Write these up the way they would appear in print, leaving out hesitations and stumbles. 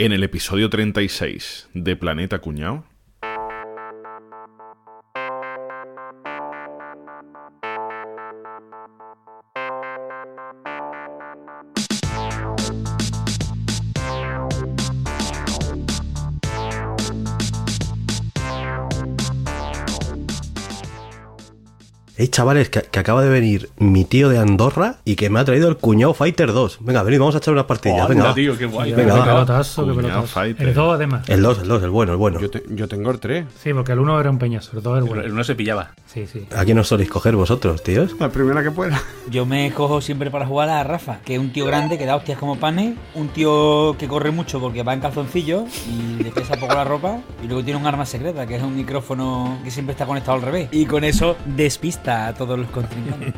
En el episodio 36 de Planeta Cuñao. Chavales, que acaba de venir mi tío de Andorra y que me ha traído el Cuñao Fighter 2. Venga, venid, vamos a echar unas partidas. Venga, tío, qué guay. Venga, qué pelotazo, qué pelotazo. Fighter. El 2 además. El 2, el bueno. Yo tengo el 3. Sí, porque el 1 era un peñazo, el 2 era el bueno. El uno se pillaba. Sí. ¿A quién os soléis coger vosotros, tíos? La primera que pueda. Yo me cojo siempre para jugar a Rafa, que es un tío grande que da hostias como panes, un tío que corre mucho porque va en calzoncillos y le pesa poco la ropa, y luego tiene un arma secreta, que es un micrófono que siempre está conectado al revés. Y con eso despista a todos los contrincantes.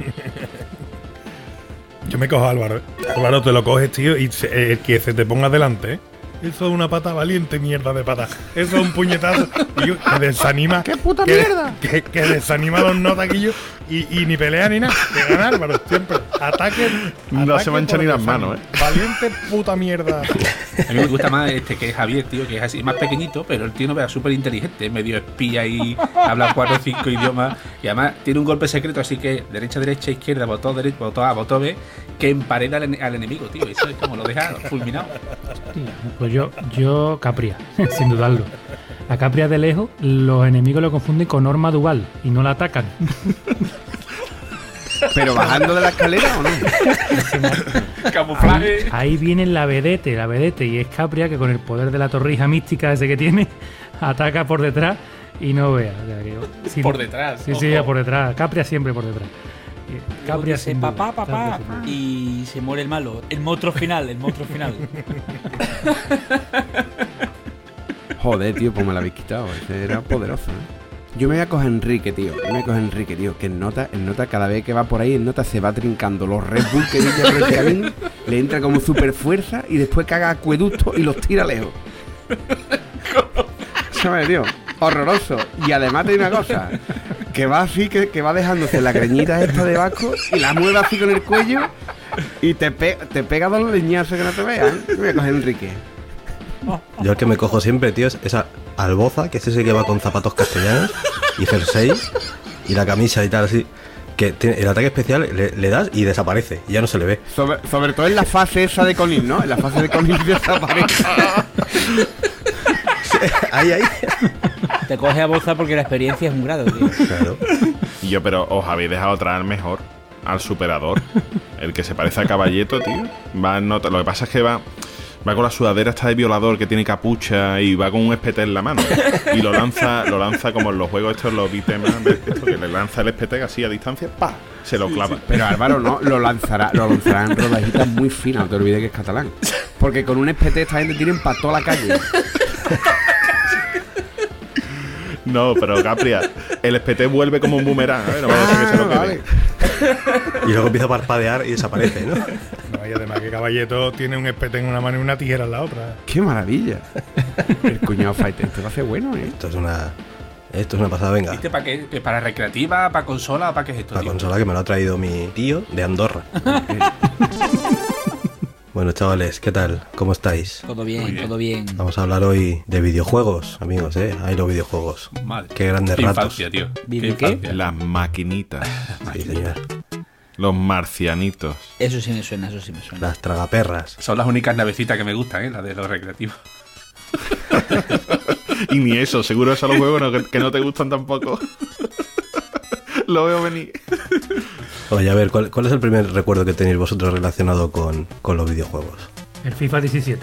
Yo me cojo a Álvaro. Álvaro, te lo coges, tío, y el que se te ponga delante, ¿eh? Eso es una pata valiente, mierda de pata. Eso es un puñetazo. Tío, que desanima. ¡Qué puta mierda! Que desanima a los notaquillos y ni pelea ni nada. Que gana Álvaro, siempre. Ataque. No se manchan ni las manos, Valiente puta mierda. A mí me gusta más que es Javier, tío, que es así más pequeñito, pero el tío no vea súper inteligente, medio espía y habla 4 o 5 idiomas. Y además tiene un golpe secreto, así que derecha, izquierda, botón derecho, botón A, botón B, que empareda al enemigo, tío. Eso es como lo deja fulminado. Pues yo Capria, sin dudarlo. La Capria de lejos, los enemigos lo confunden con Norma Duval y no la atacan. ¿Pero bajando de la escalera o no? Camuflaje. Ahí viene la vedette, y es Capria que con el poder de la torrija mística ese que tiene, ataca por detrás y no vea. O sea, sí, Por detrás. Sí, por detrás. Capria siempre por detrás. Capria dice sin duda. papá, y se muere el malo. El monstruo final. Joder, tío, pues me la habéis quitado. Ese era poderoso, ¿eh? Yo me voy a coger Enrique, tío. Que en nota cada vez que va por ahí, en nota se va trincando los Red Bull que villa por el camino, le entra como super fuerza y después caga acueductos y los tira lejos. ¿Sabes, tío? Horroroso. Y además te digo una cosa, que va así, que va dejándose la greñita esta de Vasco y la mueve así con el cuello y te pega dos leñazos que no te vean. Me voy a coger Enrique. Yo el que me cojo siempre, tío, es esa Alboza, que es ese que va con zapatos castellanos y jersey y la camisa y tal, así. Que tiene el ataque especial, le das y desaparece, y ya no se le ve. Sobre todo en la fase esa de Conil, ¿no? En la fase de Conil desaparece. Ahí. Te coge a boza porque la experiencia es un grado, tío. Claro. Pero os habéis dejado traer mejor al superador. El que se parece a Caballeto, tío. Va en nota. Lo que pasa es que va con la sudadera esta de violador que tiene capucha y va con un espete en la mano. Y lo lanza como en los juegos estos, los beat'em up, esto, que le lanza el espete así a distancia, ¡pa! Se lo clava. Sí. Pero Álvaro no, lo lanzará en rodajitas muy finas, no te olvides que es catalán. Porque con un espete esta gente tienen para toda la calle. No, pero Capria, el espete vuelve como un boomerang, ¿eh? No vaya a ser que se lo quede. Vale. Y luego empieza a parpadear y desaparece, ¿no? No, y además que Caballeto tiene un espete en una mano y una tijera en la otra. ¡Qué maravilla! El Cuñao Fighter, esto va a ser bueno, ¿eh? Esto es una pasada, venga. ¿Viste para qué? ¿Para recreativa? ¿Para consola? ¿Para qué es esto, La tío? consola que me lo ha traído mi tío de Andorra. Bueno, chavales, ¿qué tal? ¿Cómo estáis? Todo bien. Vamos a hablar hoy de videojuegos, amigos, ¿eh? Ahí los videojuegos. Madre. Qué grandes Qué ratos. infancia, tío. ¿Video qué? infancia. Las maquinitas. Sí, señor. Los marcianitos. Eso sí me suena. Las tragaperras. Son las únicas navecitas que me gustan, ¿eh? Las de los recreativos. Y ni eso, seguro esos los juegos que no te gustan tampoco. Lo veo venir. Oye, a ver, ¿cuál es el primer recuerdo que tenéis vosotros relacionado con los videojuegos? El FIFA 17.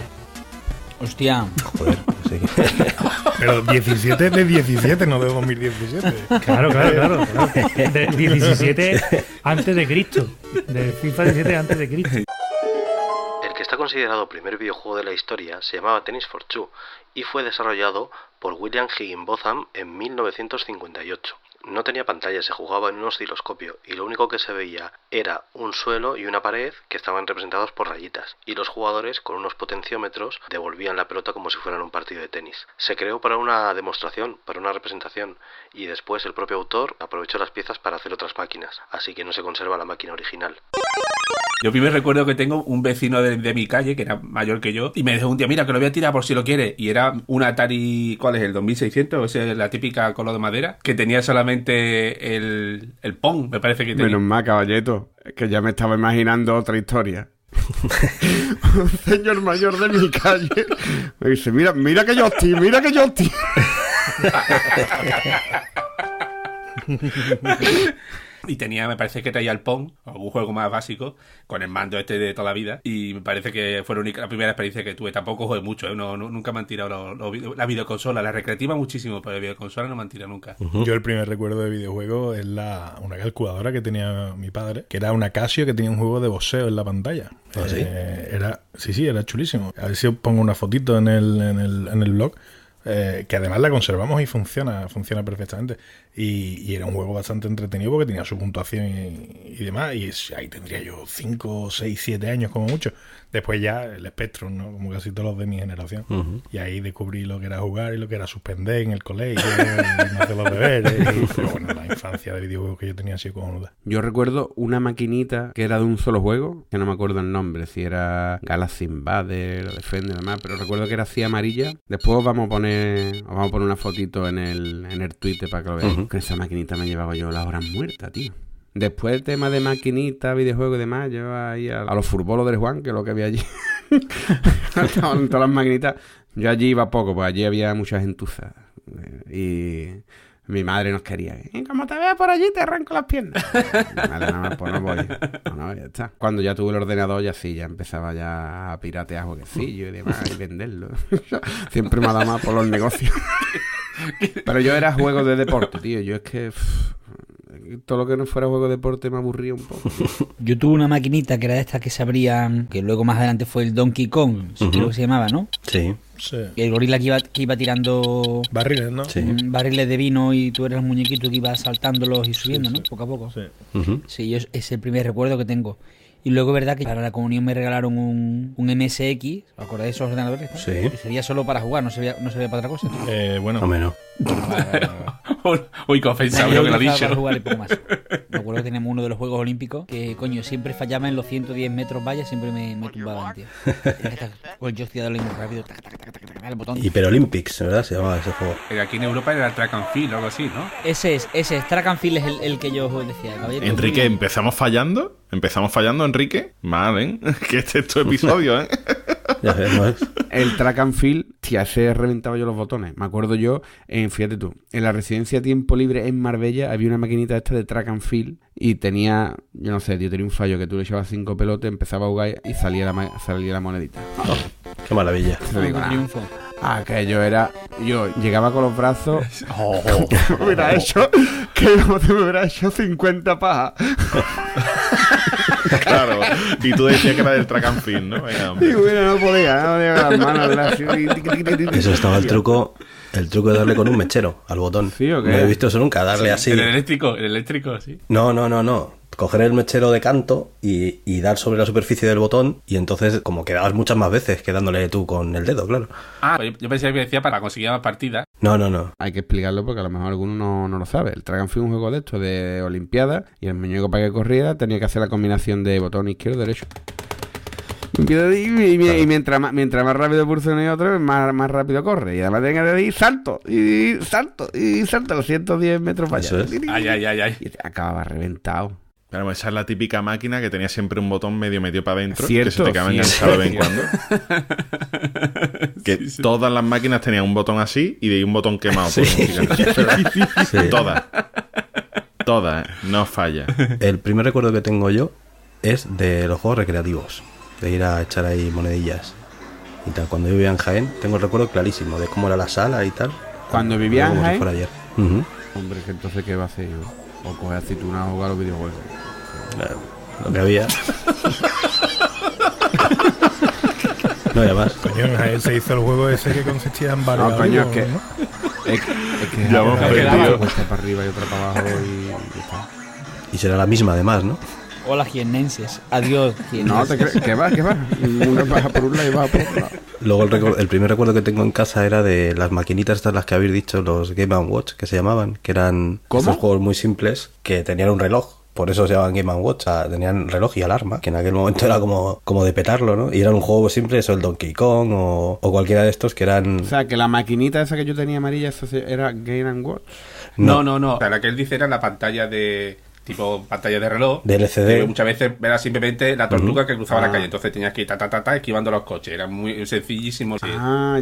Hostia. Joder, sí que... Pero 17 de 17, no de 2017. Claro. De 17 antes de Cristo. De FIFA 17 antes de Cristo. El que está considerado primer videojuego de la historia se llamaba Tennis for Two y fue desarrollado por William Higginbotham en 1958. No tenía pantalla, se jugaba en un osciloscopio y lo único que se veía era un suelo y una pared que estaban representados por rayitas, y los jugadores con unos potenciómetros devolvían la pelota como si fueran un partido de tenis. Se creó para una demostración, para una representación, y después el propio autor aprovechó las piezas para hacer otras máquinas, así que no se conserva la máquina original. Yo primero recuerdo que tengo un vecino de mi calle, que era mayor que yo, y me dijo un día, mira, que lo voy a tirar por si lo quieres. Y era un Atari, ¿cuál es? ¿El 2600? Esa es la típica color de madera, que tenía solamente el Pong, me parece que tenía. Menos mal, caballeto, que ya me estaba imaginando otra historia. Un señor mayor de mi calle me dice, mira que yo estoy. Y tenía, me parece que traía el Pong, algún juego más básico, con el mando este de toda la vida. Y me parece que fue la primera experiencia que tuve. Tampoco jugué mucho, ¿eh? Nunca me han tirado la videoconsola. La recreativa muchísimo, pero la videoconsola no me han tirado nunca. Yo el primer recuerdo de videojuego es una calculadora que tenía mi padre, que era una Casio que tenía un juego de boxeo en la pantalla. ¿Ah, sí? Era chulísimo. A ver si os pongo una fotito en el blog. Que además la conservamos y funciona perfectamente. Y era un juego bastante entretenido porque tenía su puntuación y demás. Y ahí tendría yo 5, 6, 7 años como mucho. Después ya el Spectrum, ¿no? Como casi todos los de mi generación. Y ahí descubrí lo que era jugar y lo que era suspender en el colegio y no hacer los deberes. Pero bueno, la infancia de videojuegos que yo tenía así cojonuda. Yo recuerdo una maquinita que era de un solo juego, que no me acuerdo el nombre, si era Galaxy Invader o Defender, demás, pero recuerdo que era así amarilla. Después os vamos a poner una fotito en el Twitter para que lo veáis. Con esa maquinita me llevaba yo las horas muertas, tío. Después el tema de maquinitas, videojuegos y demás, yo ahí a los furbolos del Juan, que es lo que había allí. Estaban todas las maquinitas. Yo allí iba poco, pues allí había mucha gentuza. Y mi madre nos quería. Y como te veo por allí, te arranco las piernas. Mi madre, nada más, pues no voy. No, ya está. Cuando ya tuve el ordenador, ya sí, ya empezaba ya a piratear jueguecillos y demás, y venderlo. Siempre me ha dado más por los negocios. Pero yo era juego de deporte, tío. Yo es que todo lo que no fuera juego de deporte me aburría un poco. Yo tuve una maquinita que era de estas que se abrían, que luego más adelante fue el Donkey Kong, creo que se llamaba, ¿no? Sí. Sí. El gorila que iba tirando Barriles, ¿no? Sí. barriles de vino y tú eras un muñequito que iba saltándolos y subiendo, ¿no? Poco a poco. Sí. Sí, es el primer recuerdo que tengo. Y luego, verdad, que para la comunión me regalaron un MSX, ¿os acordáis de esos ordenadores? Sí. Que sería solo para jugar, no servía para otra cosa. Bueno, O menos. Uy, qué ofensa, creo que lo he dicho. Para jugar y poco más. Me acuerdo que teníamos uno de los Juegos Olímpicos que, coño, siempre fallaba en los 110 metros vallas, siempre me tumbaban, tío. O el joystick darle muy rápido, el botón. Hyper-Olympics, ¿verdad? Se llamaba ese juego. Aquí en Europa era Track and Field o algo así, ¿no? Ese es, Track and Field es el que yo decía. Caballero. Enrique, ¿empezamos fallando, Enrique? Mal, ¿eh? Que este es tu episodio, ¿eh? Ya vemos. El Track and Field, tía, ese reventaba yo los botones. Me acuerdo yo, fíjate tú, en la residencia Tiempo Libre en Marbella había una maquinita esta de Track and Field y tenía, yo no sé, tío, tenía un fallo que tú le echabas 5 pelotes, empezaba a jugar y salía la monedita. Oh, qué maravilla. Triunfo. Aquello era... Yo llegaba con los brazos... me hubiera hecho... Que como te me hubiera hecho 50 pajas. Claro. Y tú decías que era del track and field, ¿no? Venga, hombre. Y bueno, no podía con las manos. Eso estaba el truco de darle con un mechero al botón. ¿Sí o qué? No he visto eso nunca, darle así. El eléctrico, sí. No. Coger el mechero de canto y dar sobre la superficie del botón y entonces como que dabas muchas más veces que dándole tú con el dedo, claro. Ah, yo pensé que decía para conseguir más partidas. No. Hay que explicarlo porque a lo mejor alguno no lo sabe. El Track and Field es un juego de estos de Olimpiada y el muñeco para que corriera tenía que hacer la combinación de botón izquierdo derecho. Y mientras más rápido pulsa otro, más rápido corre. Y además tenía que decir salto, los 110 metros para allá. Eso es. Ay. Y acababa reventado. Claro, esa es la típica máquina que tenía siempre un botón medio metido para adentro, Cierto, que se te quedaba enganchado de vez en cuando. Que todas las máquinas tenían un botón así y de ahí un botón quemado. Sí. Sí. Todas, no falla. El primer recuerdo que tengo yo es de los juegos recreativos, de ir a echar ahí monedillas y tal. Cuando yo vivía en Jaén, tengo el recuerdo clarísimo de cómo era la sala y tal. Cuando vivía en Como si Jaén, fuera ayer. hombre, que entonces ¿qué va a hacer yo? O coger aceituna a jugar a los videojuegos. Lo que había. No había más. Coño, en Jaén se hizo el juego ese que consistía en varios. No, coño, es que... ¿no? Es que Ya hemos aprendido. Cuesta para arriba y otra para abajo y ya está. Y será la misma además, ¿no? Hola, jiennenses. Adiós, jiennenses. No, ¿te crees? ¿Qué va? Una baja por un lado y baja por otro lado. Luego el primer recuerdo que tengo en casa era de las maquinitas estas, las que habéis dicho, los Game & Watch, que se llamaban, que eran ¿Cómo? estos juegos muy simples que tenían un reloj por eso se llamaban Game & Watch. O sea, tenían reloj y alarma, que en aquel momento era como de petarlo, ¿no? Y era un juego simple, eso, el Donkey Kong o cualquiera de estos que eran... O sea, que la maquinita esa que yo tenía amarilla, ¿eso era Game & Watch? No. O sea, la que él dice era la pantalla de... tipo pantalla de reloj. De LCD. Que muchas veces era simplemente la tortuga que cruzaba la calle. Entonces tenías que ir esquivando los coches. Era muy sencillísimo. Sí.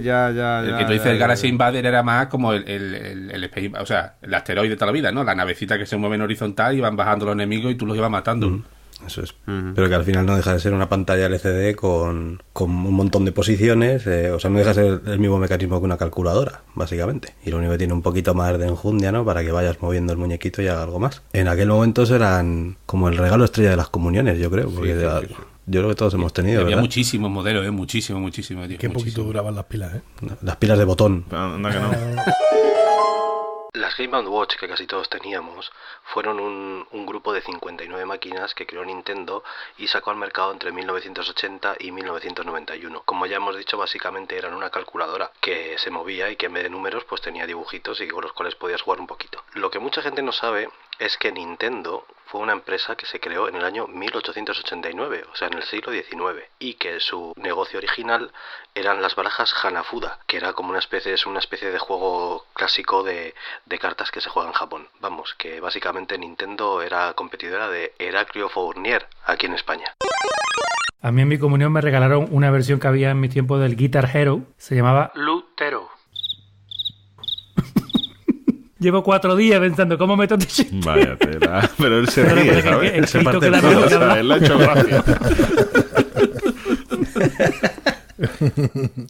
Ya. El que tú dices, el Galaxy Invader era más como el Space, o sea, el asteroide de toda la vida, ¿no? La navecita que se mueve en horizontal y van bajando los enemigos y tú los ibas matando. Eso es. Pero que al final no deja de ser una pantalla LCD con un montón de posiciones. O sea, no deja de ser el mismo mecanismo que una calculadora, básicamente. Y lo único que tiene un poquito más de enjundia, ¿no? Para que vayas moviendo el muñequito y haga algo más. En aquel momento eran como el regalo estrella de las comuniones, yo creo. Porque yo creo que todos hemos tenido, había ¿verdad? muchísimos modelos, muchísimo, tío. Qué poquito duraban las pilas, Las pilas de botón. Anda que no. Las Game & Watch, que casi todos teníamos, fueron un grupo de 59 máquinas que creó Nintendo y sacó al mercado entre 1980 y 1991. Como ya hemos dicho, básicamente eran una calculadora que se movía y que en vez de números pues tenía dibujitos y con los cuales podías jugar un poquito. Lo que mucha gente no sabe es que Nintendo fue una empresa que se creó en el año 1889, o sea, en el siglo XIX, y que su negocio original eran las barajas Hanafuda, que era como una especie de juego clásico de cartas que se juega en Japón. Vamos, que básicamente Nintendo era competidora de Heraclio Fournier aquí en España. A mí en mi comunión me regalaron una versión que había en mi tiempo del Guitar Hero. Se llamaba Lutero. Llevo 4 días pensando cómo meto este chiste. Vaya tela. Pero él se ríe, ¿sabes? Ese parte de todo, o sea, él le ha hecho gracia.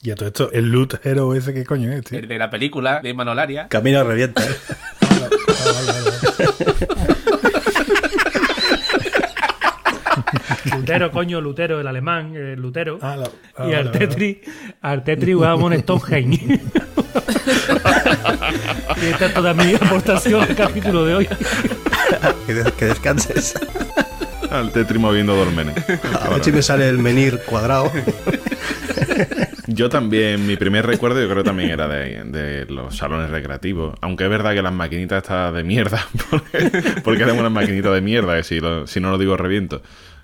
Y a todo esto, el Loot Hero ese, ¿qué coño es, tío? El de la película de Manolaria. Camino revienta, ¿eh? Lutero, coño, Lutero, el alemán, Lutero. Y vale, Artetri jugábamos en Stonehenge. Y esta es toda mi aportación al capítulo de hoy. Que descanses. Al Tetri moviendo dolmenes. A ver si me sale el menir cuadrado. Yo también, mi primer recuerdo yo creo también era de los salones recreativos. Aunque es verdad que las maquinitas están de mierda. Porque eran unas maquinitas de mierda que si no lo digo reviento.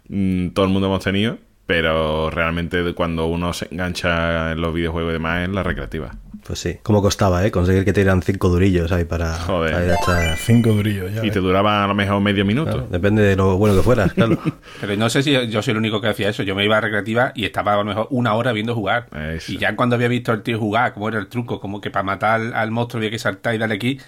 Todo el mundo hemos tenido. Pero realmente cuando uno se engancha en los videojuegos y demás es la recreativa. Pues sí. ¿Cómo costaba, conseguir que te dieran 5 durillos ahí para ir a echar... 5 durillos, ya. Y te duraba a lo mejor medio minuto. Claro, depende de lo bueno que fueras, claro. Pero no sé si yo soy el único que hacía eso. Yo me iba a recreativa y estaba a lo mejor 1 hora viendo jugar. Eso. Y ya cuando había visto al tío jugar, cómo era el truco, como que para matar al monstruo había que saltar y darle aquí,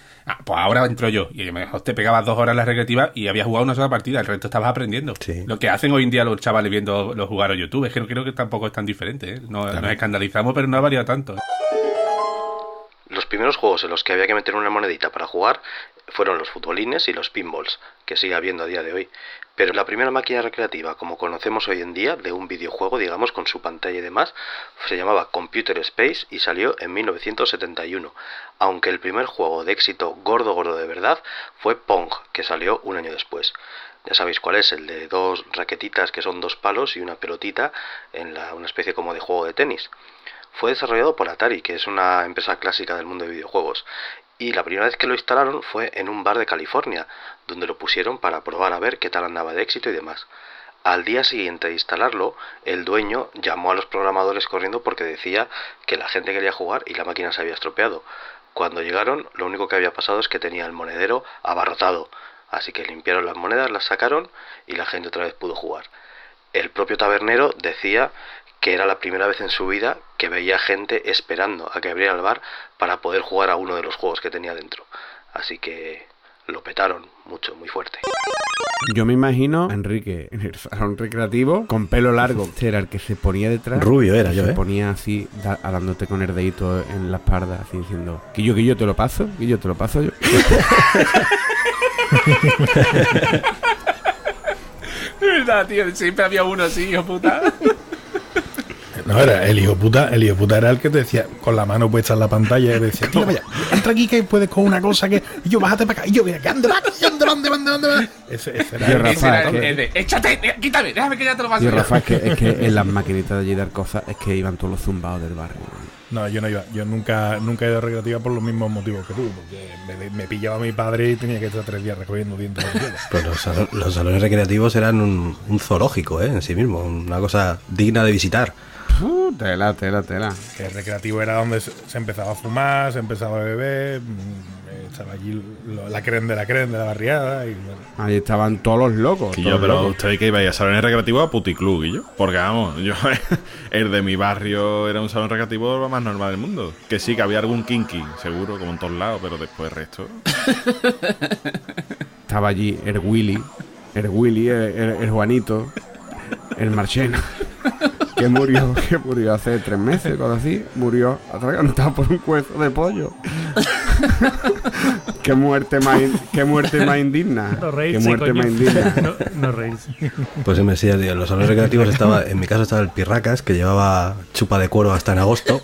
pues ahora entro yo. Y a lo mejor te pegabas 2 horas en la recreativa y habías jugado una sola partida, el resto estabas aprendiendo. Sí. Lo que hacen hoy en día los chavales viendo los jugar a YouTube, es que creo que tampoco es tan diferente, Nos escandalizamos, pero no ha variado tanto. Los primeros juegos en los que había que meter una monedita para jugar fueron los futbolines y los pinballs, que sigue habiendo a día de hoy. Pero la primera máquina recreativa, como conocemos hoy en día, de un videojuego, digamos, con su pantalla y demás, se llamaba Computer Space y salió en 1971. Aunque el primer juego de éxito gordo de verdad fue Pong, que salió un año después. Ya sabéis cuál es, el de 2 raquetitas que son 2 palos y una pelotita en una especie como de juego de tenis. Fue desarrollado por Atari, que es una empresa clásica del mundo de videojuegos, y la primera vez que lo instalaron fue en un bar de California, donde lo pusieron para probar a ver qué tal andaba de éxito y demás. Al día siguiente de instalarlo, el dueño llamó a los programadores corriendo porque decía que la gente quería jugar y la máquina se había estropeado. Cuando llegaron, lo único que había pasado es que tenía el monedero abarrotado, así que limpiaron las monedas, las sacaron y la gente otra vez pudo jugar. El propio tabernero decía que era la primera vez en su vida que veía gente esperando a que abriera el bar para poder jugar a uno de los juegos que tenía dentro. Así que lo petaron mucho, muy fuerte. Yo me imagino a Enrique en el salón recreativo con pelo largo. Este era el que se ponía detrás. Rubio era yo, Se ponía así, dándote con el dedito en la espalda, así diciendo: Guillo, te lo paso, Guillo, te lo paso yo. De verdad, tío, siempre había uno así, hijo puta. No, era el hijo puta era el que te decía con la mano puesta en la pantalla y te decía: tío, vaya, entra aquí que puedes con una cosa que... Y yo, bájate para acá. Y yo, mira, que anda. Ese era Yo, Rafa, échate, quítame, déjame que ya te lo paso. Y Rafa, es que en las maquinitas de allí de Arcoza es que iban todos los zumbados del barrio. No, yo no iba. Yo nunca he ido a recreativa por los mismos motivos que tú, porque me pillaba mi padre y tenía que estar 3 días recogiendo dientes de piedra. Pues los salones recreativos eran un zoológico, en sí mismo, una cosa digna de visitar. Tela. Que el recreativo era donde se empezaba a fumar, se empezaba a beber, estaba allí la creen de la barriada. Y bueno. Ahí estaban todos los locos. Y yo, pero ustedes que ibais a salones recreativos a puticlub, y yo. Porque vamos, yo el de mi barrio era un salón recreativo lo más normal del mundo. Que sí, que había algún kinky, seguro, como en todos lados, pero después el resto. Estaba allí el Willy, el Juanito, el Marchena. Que murió hace 3 meses, cosas así. Murió atragantado por un hueso de pollo. Qué muerte más indigna. No reírse, qué muerte coño. más indigna. No reírse. Pues me decía, tío, en los salones recreativos en mi caso estaba el Pirracas, que llevaba chupa de cuero hasta en agosto,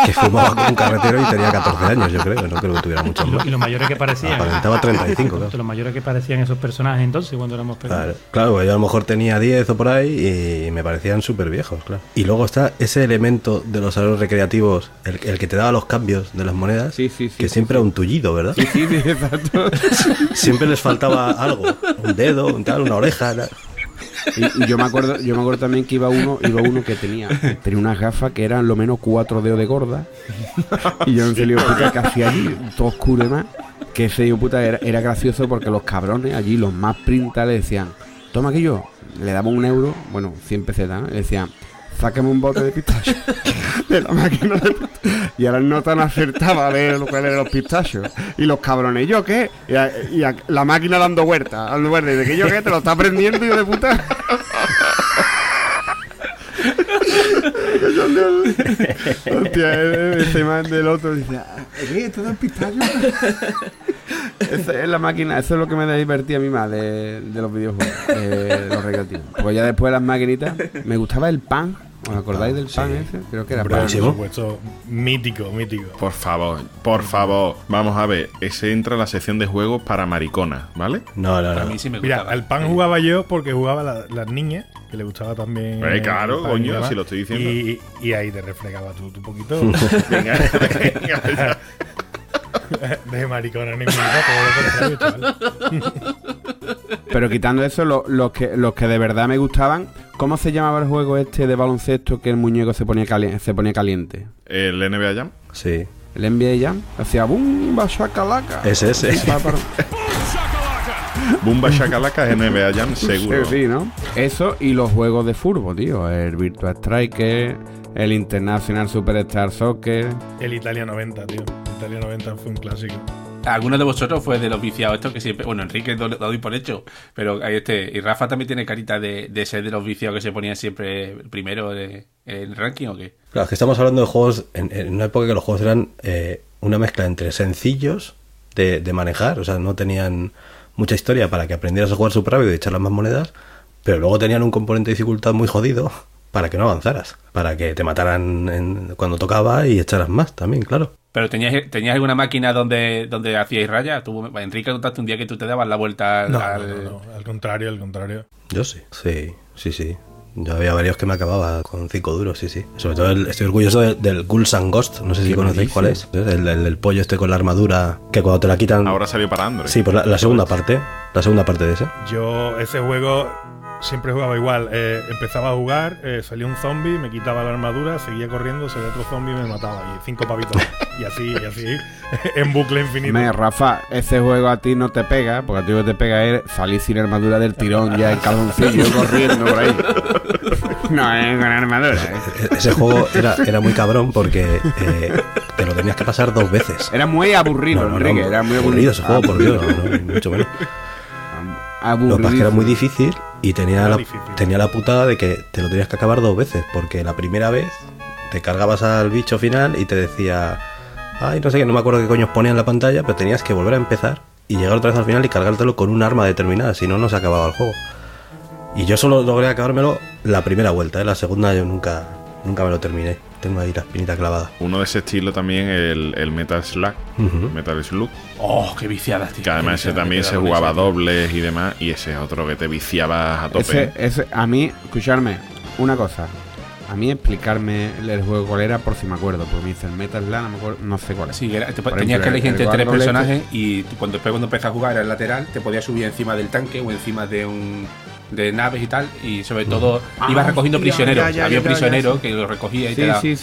que fumaba con un carretero y tenía 14 años, yo creo. No creo que tuviera muchos más. Y lo mayores que parecían. Aparentaba 35, claro. Lo mayores que parecían esos personajes entonces cuando éramos pequeños. Claro, yo a lo mejor tenía 10 o por ahí y me parecían súper viejos, claro. Y luego está ese elemento de los salones recreativos, el que te daba los cambios de las monedas, Sí, que siempre era un tullido, ¿verdad? Sí, exacto. Siempre les faltaba algo, un dedo, una oreja. Y yo me acuerdo también que iba uno que tenía unas gafas que eran lo menos 4 dedos de gorda. Y yo en serio, puta, que hacía allí todo oscuro y más. Que ese hijo puta era gracioso porque los cabrones allí, los más printas, le decían: toma que yo, le daba 1 euro, bueno, 100 pesetas, ¿no? Le decían: sáqueme un bote de pistacho de la máquina de pistacho. Y ahora no tan acertaba a ver lo que eran los pistachos. Y los cabrones: ¿yo qué? Y la máquina dando vueltas. Y de que yo qué, te lo está aprendiendo, hijo de puta. Hostia, ese man del otro dice: ¿qué? ¿Esto es pistacho? Esa es la máquina, eso es lo que me divertía a mí más de los videojuegos, de los recreativos. Pues ya después de las maquinitas, me gustaba el pan. ¿Os acordáis del pan ese? Creo que era Hombre, pan. por supuesto, mítico. Por favor, vamos a ver. Ese entra en la sección de juegos para mariconas, ¿vale? No. A mí sí me Mira, gustaba. al pan jugaba yo porque jugaba las niñas, que le gustaba también. Claro, el pan y coño, demás, si lo estoy diciendo. Y ahí te refregaba tú un poquito. Venga. De maricona ni mierda, todo lo contrario, chaval. Pero quitando eso, los que de verdad me gustaban, ¿cómo se llamaba el juego este de baloncesto que el muñeco se ponía caliente? ¿El NBA Jam? Sí. El NBA Jam hacía boom, shakalaka. Ese. Bumba Shakalaka es NBA Jam, seguro. Sí, ¿no? Eso y los juegos de fútbol, tío. El Virtua Striker, el International Superstar Soccer. El Italia 90, tío. Italia 90 fue un clásico. ¿Alguno de vosotros fue de los viciados estos que siempre... Bueno, Enrique lo doy por hecho, pero y Rafa también tiene carita de ser de los viciados que se ponían siempre primero en el ranking, ¿o qué? Claro, es que estamos hablando de juegos en una época que los juegos eran una mezcla entre sencillos de manejar, o sea, no tenían mucha historia para que aprendieras a jugar súper rápido y echar las más monedas, pero luego tenían un componente de dificultad muy jodido para que no avanzaras, para que te mataran cuando tocaba y echaras más también, claro. ¿Pero tenías alguna máquina donde hacíais rayas? Enrique, contaste un día que tú te dabas la vuelta No, al contrario. Yo sí. Yo había varios que me acababa con 5 duros, sí. Sobre todo estoy orgulloso del Ghouls and Ghosts, no sé si conocéis cuál es. El pollo este con la armadura, que cuando te la quitan... Ahora salió para Android. Sí, pues la segunda parte de ese. Yo ese juego siempre jugaba igual. Empezaba a jugar, salía un zombie, me quitaba la armadura, seguía corriendo, salía otro zombie y me mataba. Y 5 pavitos. Y así, en bucle infinito. Rafa, ese juego a ti no te pega, porque a ti lo que te pega es salir sin armadura del tirón ya en calzoncillo corriendo por ahí. No, con armadura. Ese juego era muy cabrón porque te lo tenías que pasar 2 veces. Era muy aburrido, Enrique. Era muy aburrido ese juego, por Dios, no, mucho menos. Lo que pasa es que era muy difícil y tenía la putada de que te lo tenías que acabar 2 veces, porque la primera vez te cargabas al bicho final y te decía, ay, no sé qué, no me acuerdo qué coños ponía en la pantalla, pero tenías que volver a empezar y llegar otra vez al final y cargártelo con un arma determinada, si no, no se acababa el juego. Y yo solo logré acabármelo la primera vuelta, la segunda yo nunca me lo terminé. Tengo ahí la espinita clavada. Uno de ese estilo también, el Metal Slug. Metal Slug. ¡Oh, qué viciadas, tío! Que además ese también se jugaba dobles y demás. Y ese es otro que te viciabas a tope. Ese, a mí, escucharme, una cosa. A mí explicarme el juego cuál era por si me acuerdo, porque me dice el Metal Slug, no sé cuál es. Sí, Por tenías ejemplo, que elegir entre el tres Guard personajes y cuando empezas a jugar era el lateral, te podías subir encima del tanque o encima de naves y tal, y sobre todo ibas recogiendo prisioneros. Había prisioneros que los recogía y te daba. Sí.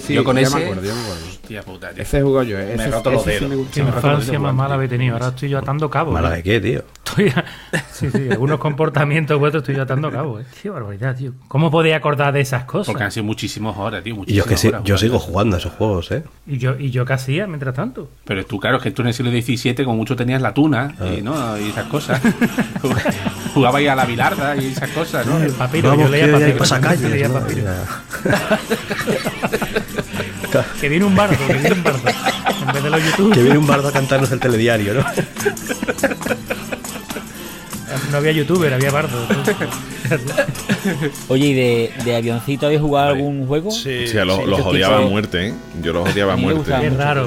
Yo con ya ese. me acuerdo. Hostia puta, tío. Ese juego yo, Me he ese roto los sí dedos. me gusta. Qué me roto los infancia dedos, más mala tío. habéis tenido. Ahora estoy yo atando cabos. ¿Mala de qué, tío? Sí, algunos comportamientos vuestros estoy yo atando cabos. Qué barbaridad, tío. ¿Cómo podéis acordar de esas cosas? Porque han sido muchísimas horas, tío. Y yo es que sí, horas yo sigo jugando. jugando a esos juegos, ¿eh? ¿Y yo qué hacía mientras tanto? Pero tú, claro, es que tú en el siglo XVII como mucho tenías la tuna y esas cosas. Jugabas ahí a la bilarda y esas cosas, ¿no? El papiro, Vamos, yo leía que hay papiro. pasacalles, Leía ¿no? papiro. Ya. Que viene un bardo. En vez de los YouTube. Que viene un bardo a cantarnos el telediario, ¿no? No había youtuber, había bardo. Oye, ¿y de avioncito habéis jugado algún juego? Sí, O sea, los este odiaba a tipo- muerte, ¿eh? Yo los odiaba a A mí me muerte. gustaba.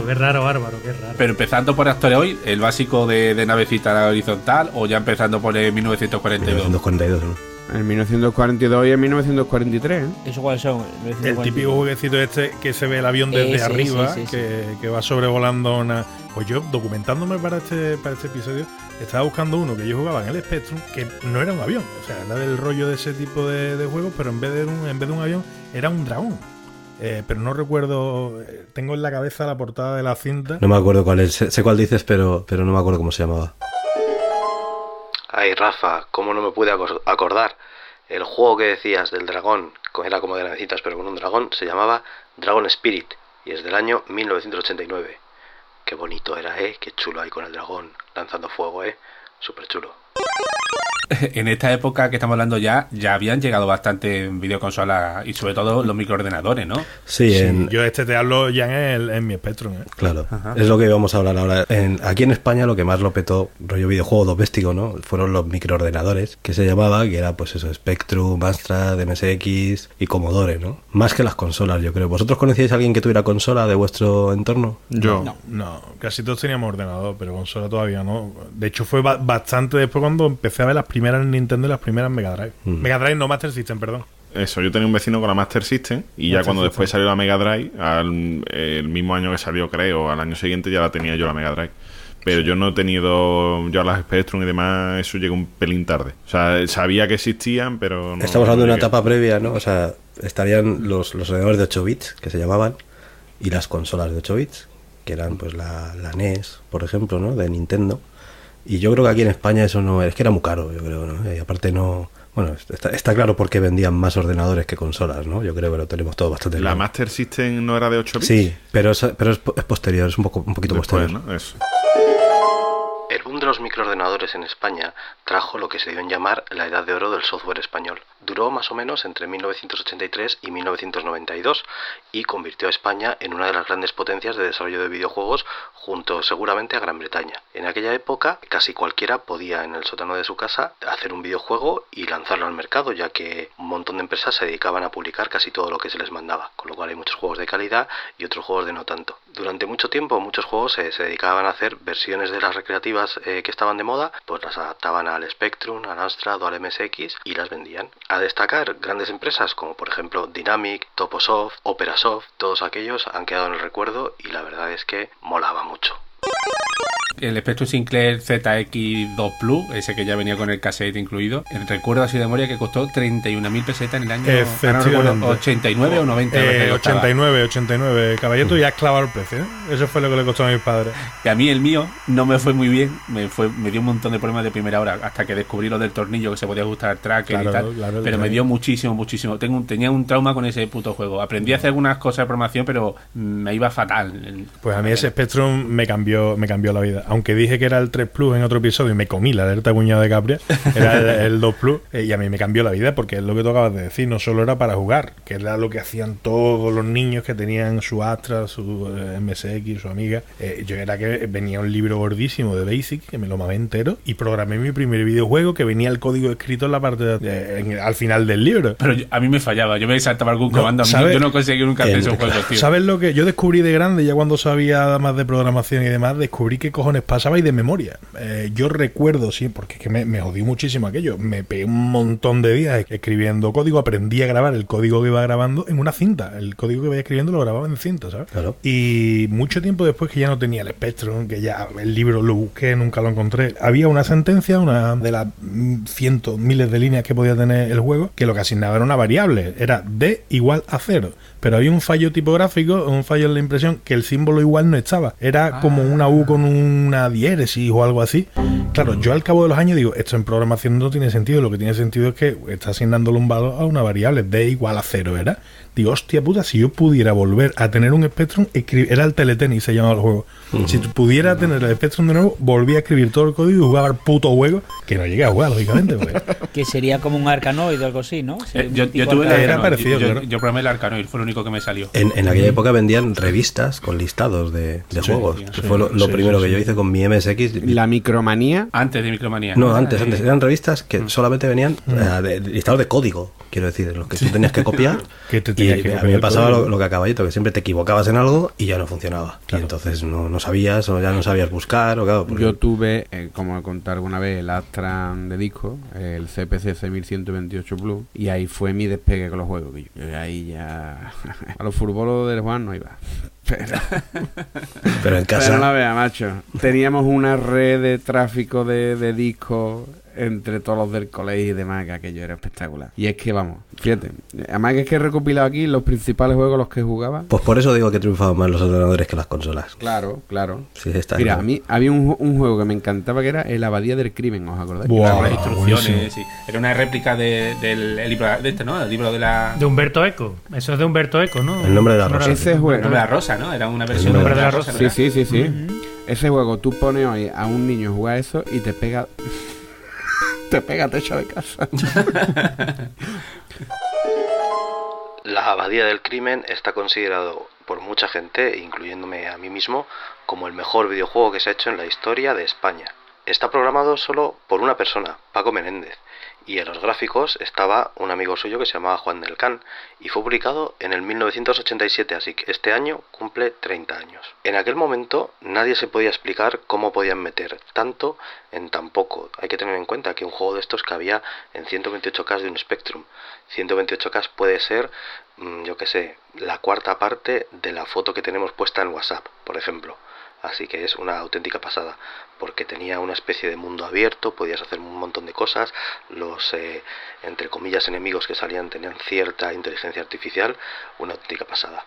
Qué raro, Bárbaro, qué raro. Pero empezando por Asteroid, el básico de navecita horizontal, o ya empezando por el 1942. 1942, ¿no? En 1942 y en 1943, ¿eh? ¿Eso cuáles son? El típico jueguecito este que se ve el avión desde Ese, arriba, sí. que va sobrevolando una... Pues yo, documentándome para este episodio, estaba buscando uno que yo jugaba en el Spectrum, que no era un avión. O sea, era del rollo de ese tipo de juegos, pero en vez de un avión, era un dragón. Pero no recuerdo... Tengo en la cabeza la portada de la cinta. No me acuerdo cuál es. Sé cuál dices, pero no me acuerdo cómo se llamaba. Ay, Rafa, ¿cómo no me pude acordar? El juego que decías del dragón, era como de navecitas, pero con un dragón, se llamaba Dragon Spirit y es del año 1989. Qué bonito era, qué chulo ahí con el dragón lanzando fuego, súper chulo. En esta época que estamos hablando ya habían llegado bastante en videoconsolas y sobre todo los microordenadores, ¿no? Sí, Sí, yo te hablo ya en mi Spectrum, ¿eh? Claro, es lo que íbamos a hablar ahora. Aquí en España lo que más lo petó, rollo videojuego doméstico, ¿no? Fueron los microordenadores, que se llamaba, que era pues eso, Spectrum, Amstrad, MSX y Commodore, ¿no? Más que las consolas, yo creo. ¿Vosotros conocíais a alguien que tuviera consola de vuestro entorno? Yo, no, casi todos teníamos ordenador, pero consola todavía no. De hecho, fue bastante después cuando empecé a ver las primeras Nintendo y las primeras Mega Drive. Mega Drive, no Master System, perdón. Eso, yo tenía un vecino con la Master System y ya cuando después salió la Mega Drive, el mismo año que salió, creo, al año siguiente ya la tenía yo la Mega Drive. Pero yo no he tenido, yo a las Spectrum y demás, eso llegó un pelín tarde. O sea, sabía que existían, pero no. Estamos hablando de no una llegué. etapa previa, ¿no? O sea, estarían los ordenadores de 8 bits, que se llamaban, y las consolas de 8 bits, que eran pues la NES, por ejemplo, ¿no? De Nintendo. Y yo creo que aquí en España eso no es que era muy caro, yo creo, ¿no? Y aparte no... Bueno, está claro por qué vendían más ordenadores que consolas, ¿no? Yo creo que lo tenemos todo bastante ¿La claro. Master System no era de 8 bits? Sí, pero es posterior, es un poquito Después, posterior. ¿no? Eso. El boom de los microordenadores en España trajo lo que se dio en llamar la edad de oro del software español. Duró más o menos entre 1983 y 1992 y convirtió a España en una de las grandes potencias de desarrollo de videojuegos junto seguramente a Gran Bretaña. En aquella época casi cualquiera podía en el sótano de su casa hacer un videojuego y lanzarlo al mercado, ya que un montón de empresas se dedicaban a publicar casi todo lo que se les mandaba, con lo cual hay muchos juegos de calidad y otros juegos de no tanto. Durante mucho tiempo muchos juegos se dedicaban a hacer versiones de las recreativas que estaban de moda, pues las adaptaban al Spectrum, al Amstrad o al MSX y las vendían. A destacar grandes empresas como por ejemplo Dynamic, Toposoft, Operasoft, todos aquellos han quedado en el recuerdo y la verdad es que molaba mucho. El Spectrum Sinclair ZX2 Plus, ese que ya venía con el cassette incluido, recuerdo así de memoria que costó 31.000 pesetas en el año ahora no recuerdo, 89 o 90. 89, caballito, ya has clavado el precio, ¿eh? Eso fue lo que le costó a mis padres. Y a mí el mío no me fue muy bien, me dio un montón de problemas de primera hora, hasta que descubrí lo del tornillo que se podía ajustar al tracker Claro, y tal, claro, pero me dio muchísimo. Tenía un trauma con ese puto juego. Aprendí a hacer algunas cosas de programación, pero me iba fatal. Pues a mí ese Spectrum me cambió la vida. Aunque dije que era el 3 Plus en otro episodio y me comí la alerta cuñada de Capria, era el 2 Plus, y a mí me cambió la vida porque es lo que tú acabas de decir, no solo era para jugar, que era lo que hacían todos los niños que tenían su Astra, su MSX, su Amiga. Yo era que venía un libro gordísimo de Basic, que me lo mamé entero, y programé mi primer videojuego que venía el código escrito en la parte al final del libro. Pero a mí me fallaba, yo me saltaba algún comando, ¿sabes? yo no conseguí nunca hacer esos juegos, tío. ¿Sabes lo que yo descubrí de grande, ya cuando sabía más de programación y demás, descubrí qué cojones pasaba y de memoria. Yo recuerdo, sí, porque es que me jodí muchísimo aquello. Me pegué un montón de días escribiendo código, aprendí a grabar el código que iba grabando en una cinta. El código que iba escribiendo lo grababa en cinta, ¿sabes? Claro. Y mucho tiempo después, que ya no tenía el Spectrum, que ya el libro lo busqué, nunca lo encontré, había una sentencia, una de las cientos, miles de líneas que podía tener el juego, que lo que asignaba era una variable, era D igual a 0. Pero había un fallo tipográfico, un fallo en la impresión, que el símbolo igual no estaba. Era como una U con una diéresis o algo así. Claro, yo al cabo de los años digo, esto en programación no tiene sentido. Lo que tiene sentido es que está asignándole un valor a una variable, D igual a 0 era. Digo, hostia puta, si yo pudiera volver a tener un Spectrum, era el Teletenis, se llamaba el juego. Si pudiera tener el Spectrum de nuevo, volvía a escribir todo el código y jugaba al puto juego, que no llegué a jugar, lógicamente. Pues. Que sería como un Arkanoid o algo así, ¿no? Yo tuve el Era Arkanoid. parecido, claro. Yo probé el Arkanoid, fue lo único que me salió. En aquella época vendían revistas con listados de juegos. sí, Que fue lo primero que yo hice con mi MSX. La Micromanía. Antes de Micromanía. No, antes. Eran revistas que solamente venían de listados de código, quiero decir, en los que tú tenías que copiar. Que te Y tenías que a copiar mí me el pasaba código. lo que a Caballito, que siempre te equivocabas en algo y ya no funcionaba. Claro. Y entonces no sabías, o ya no sabías buscar, o claro. Porque... Yo tuve, como he contado alguna vez, el Astran de disco, el CPC 6128 Plus, y ahí fue mi despegue con los juegos. Yo ahí ya... A los furbolos del Juan no iba. Pero en casa... Pero no la vea, macho. Teníamos una red de tráfico de discos entre todos los del colegio y demás, que aquello era espectacular. Y es que, vamos, fíjate, además que es que he recopilado aquí los principales juegos los que jugaba. Pues por eso digo que triunfaban más los ordenadores que las consolas. Claro, claro. Sí, está Mira, claro. a mí había un juego que me encantaba, que era El Abadía del Crimen, ¿os acordáis? Buah. Con las instrucciones, buenísimo. sí. Era una réplica del libro de este, ¿no? El libro de la... De Humberto Eco. Eso es de Humberto Eco, ¿no? El nombre de la No era- rosa. Ese El juego... nombre de la rosa, ¿no? Era una versión El del nombre nombre de la rosa. ¿no Sí, era? sí, sí, sí. Ese juego, tú pones hoy a un niño a jugar eso y te pega... te pega techo de casa. La Abadía del Crimen está considerado por mucha gente, incluyéndome a mí mismo, como el mejor videojuego que se ha hecho en la historia de España. Está programado solo por una persona, Paco Menéndez, y en los gráficos estaba un amigo suyo que se llamaba Juan del Can, y fue publicado en el 1987, así que este año cumple 30 años. En aquel momento nadie se podía explicar cómo podían meter tanto en tan poco. Hay que tener en cuenta que un juego de estos cabía en 128K de un Spectrum. 128K puede ser, yo qué sé, la cuarta parte de la foto que tenemos puesta en WhatsApp, por ejemplo. Así que es una auténtica pasada, porque tenía una especie de mundo abierto, podías hacer un montón de cosas, los, entre comillas, enemigos que salían tenían cierta inteligencia artificial, una auténtica pasada.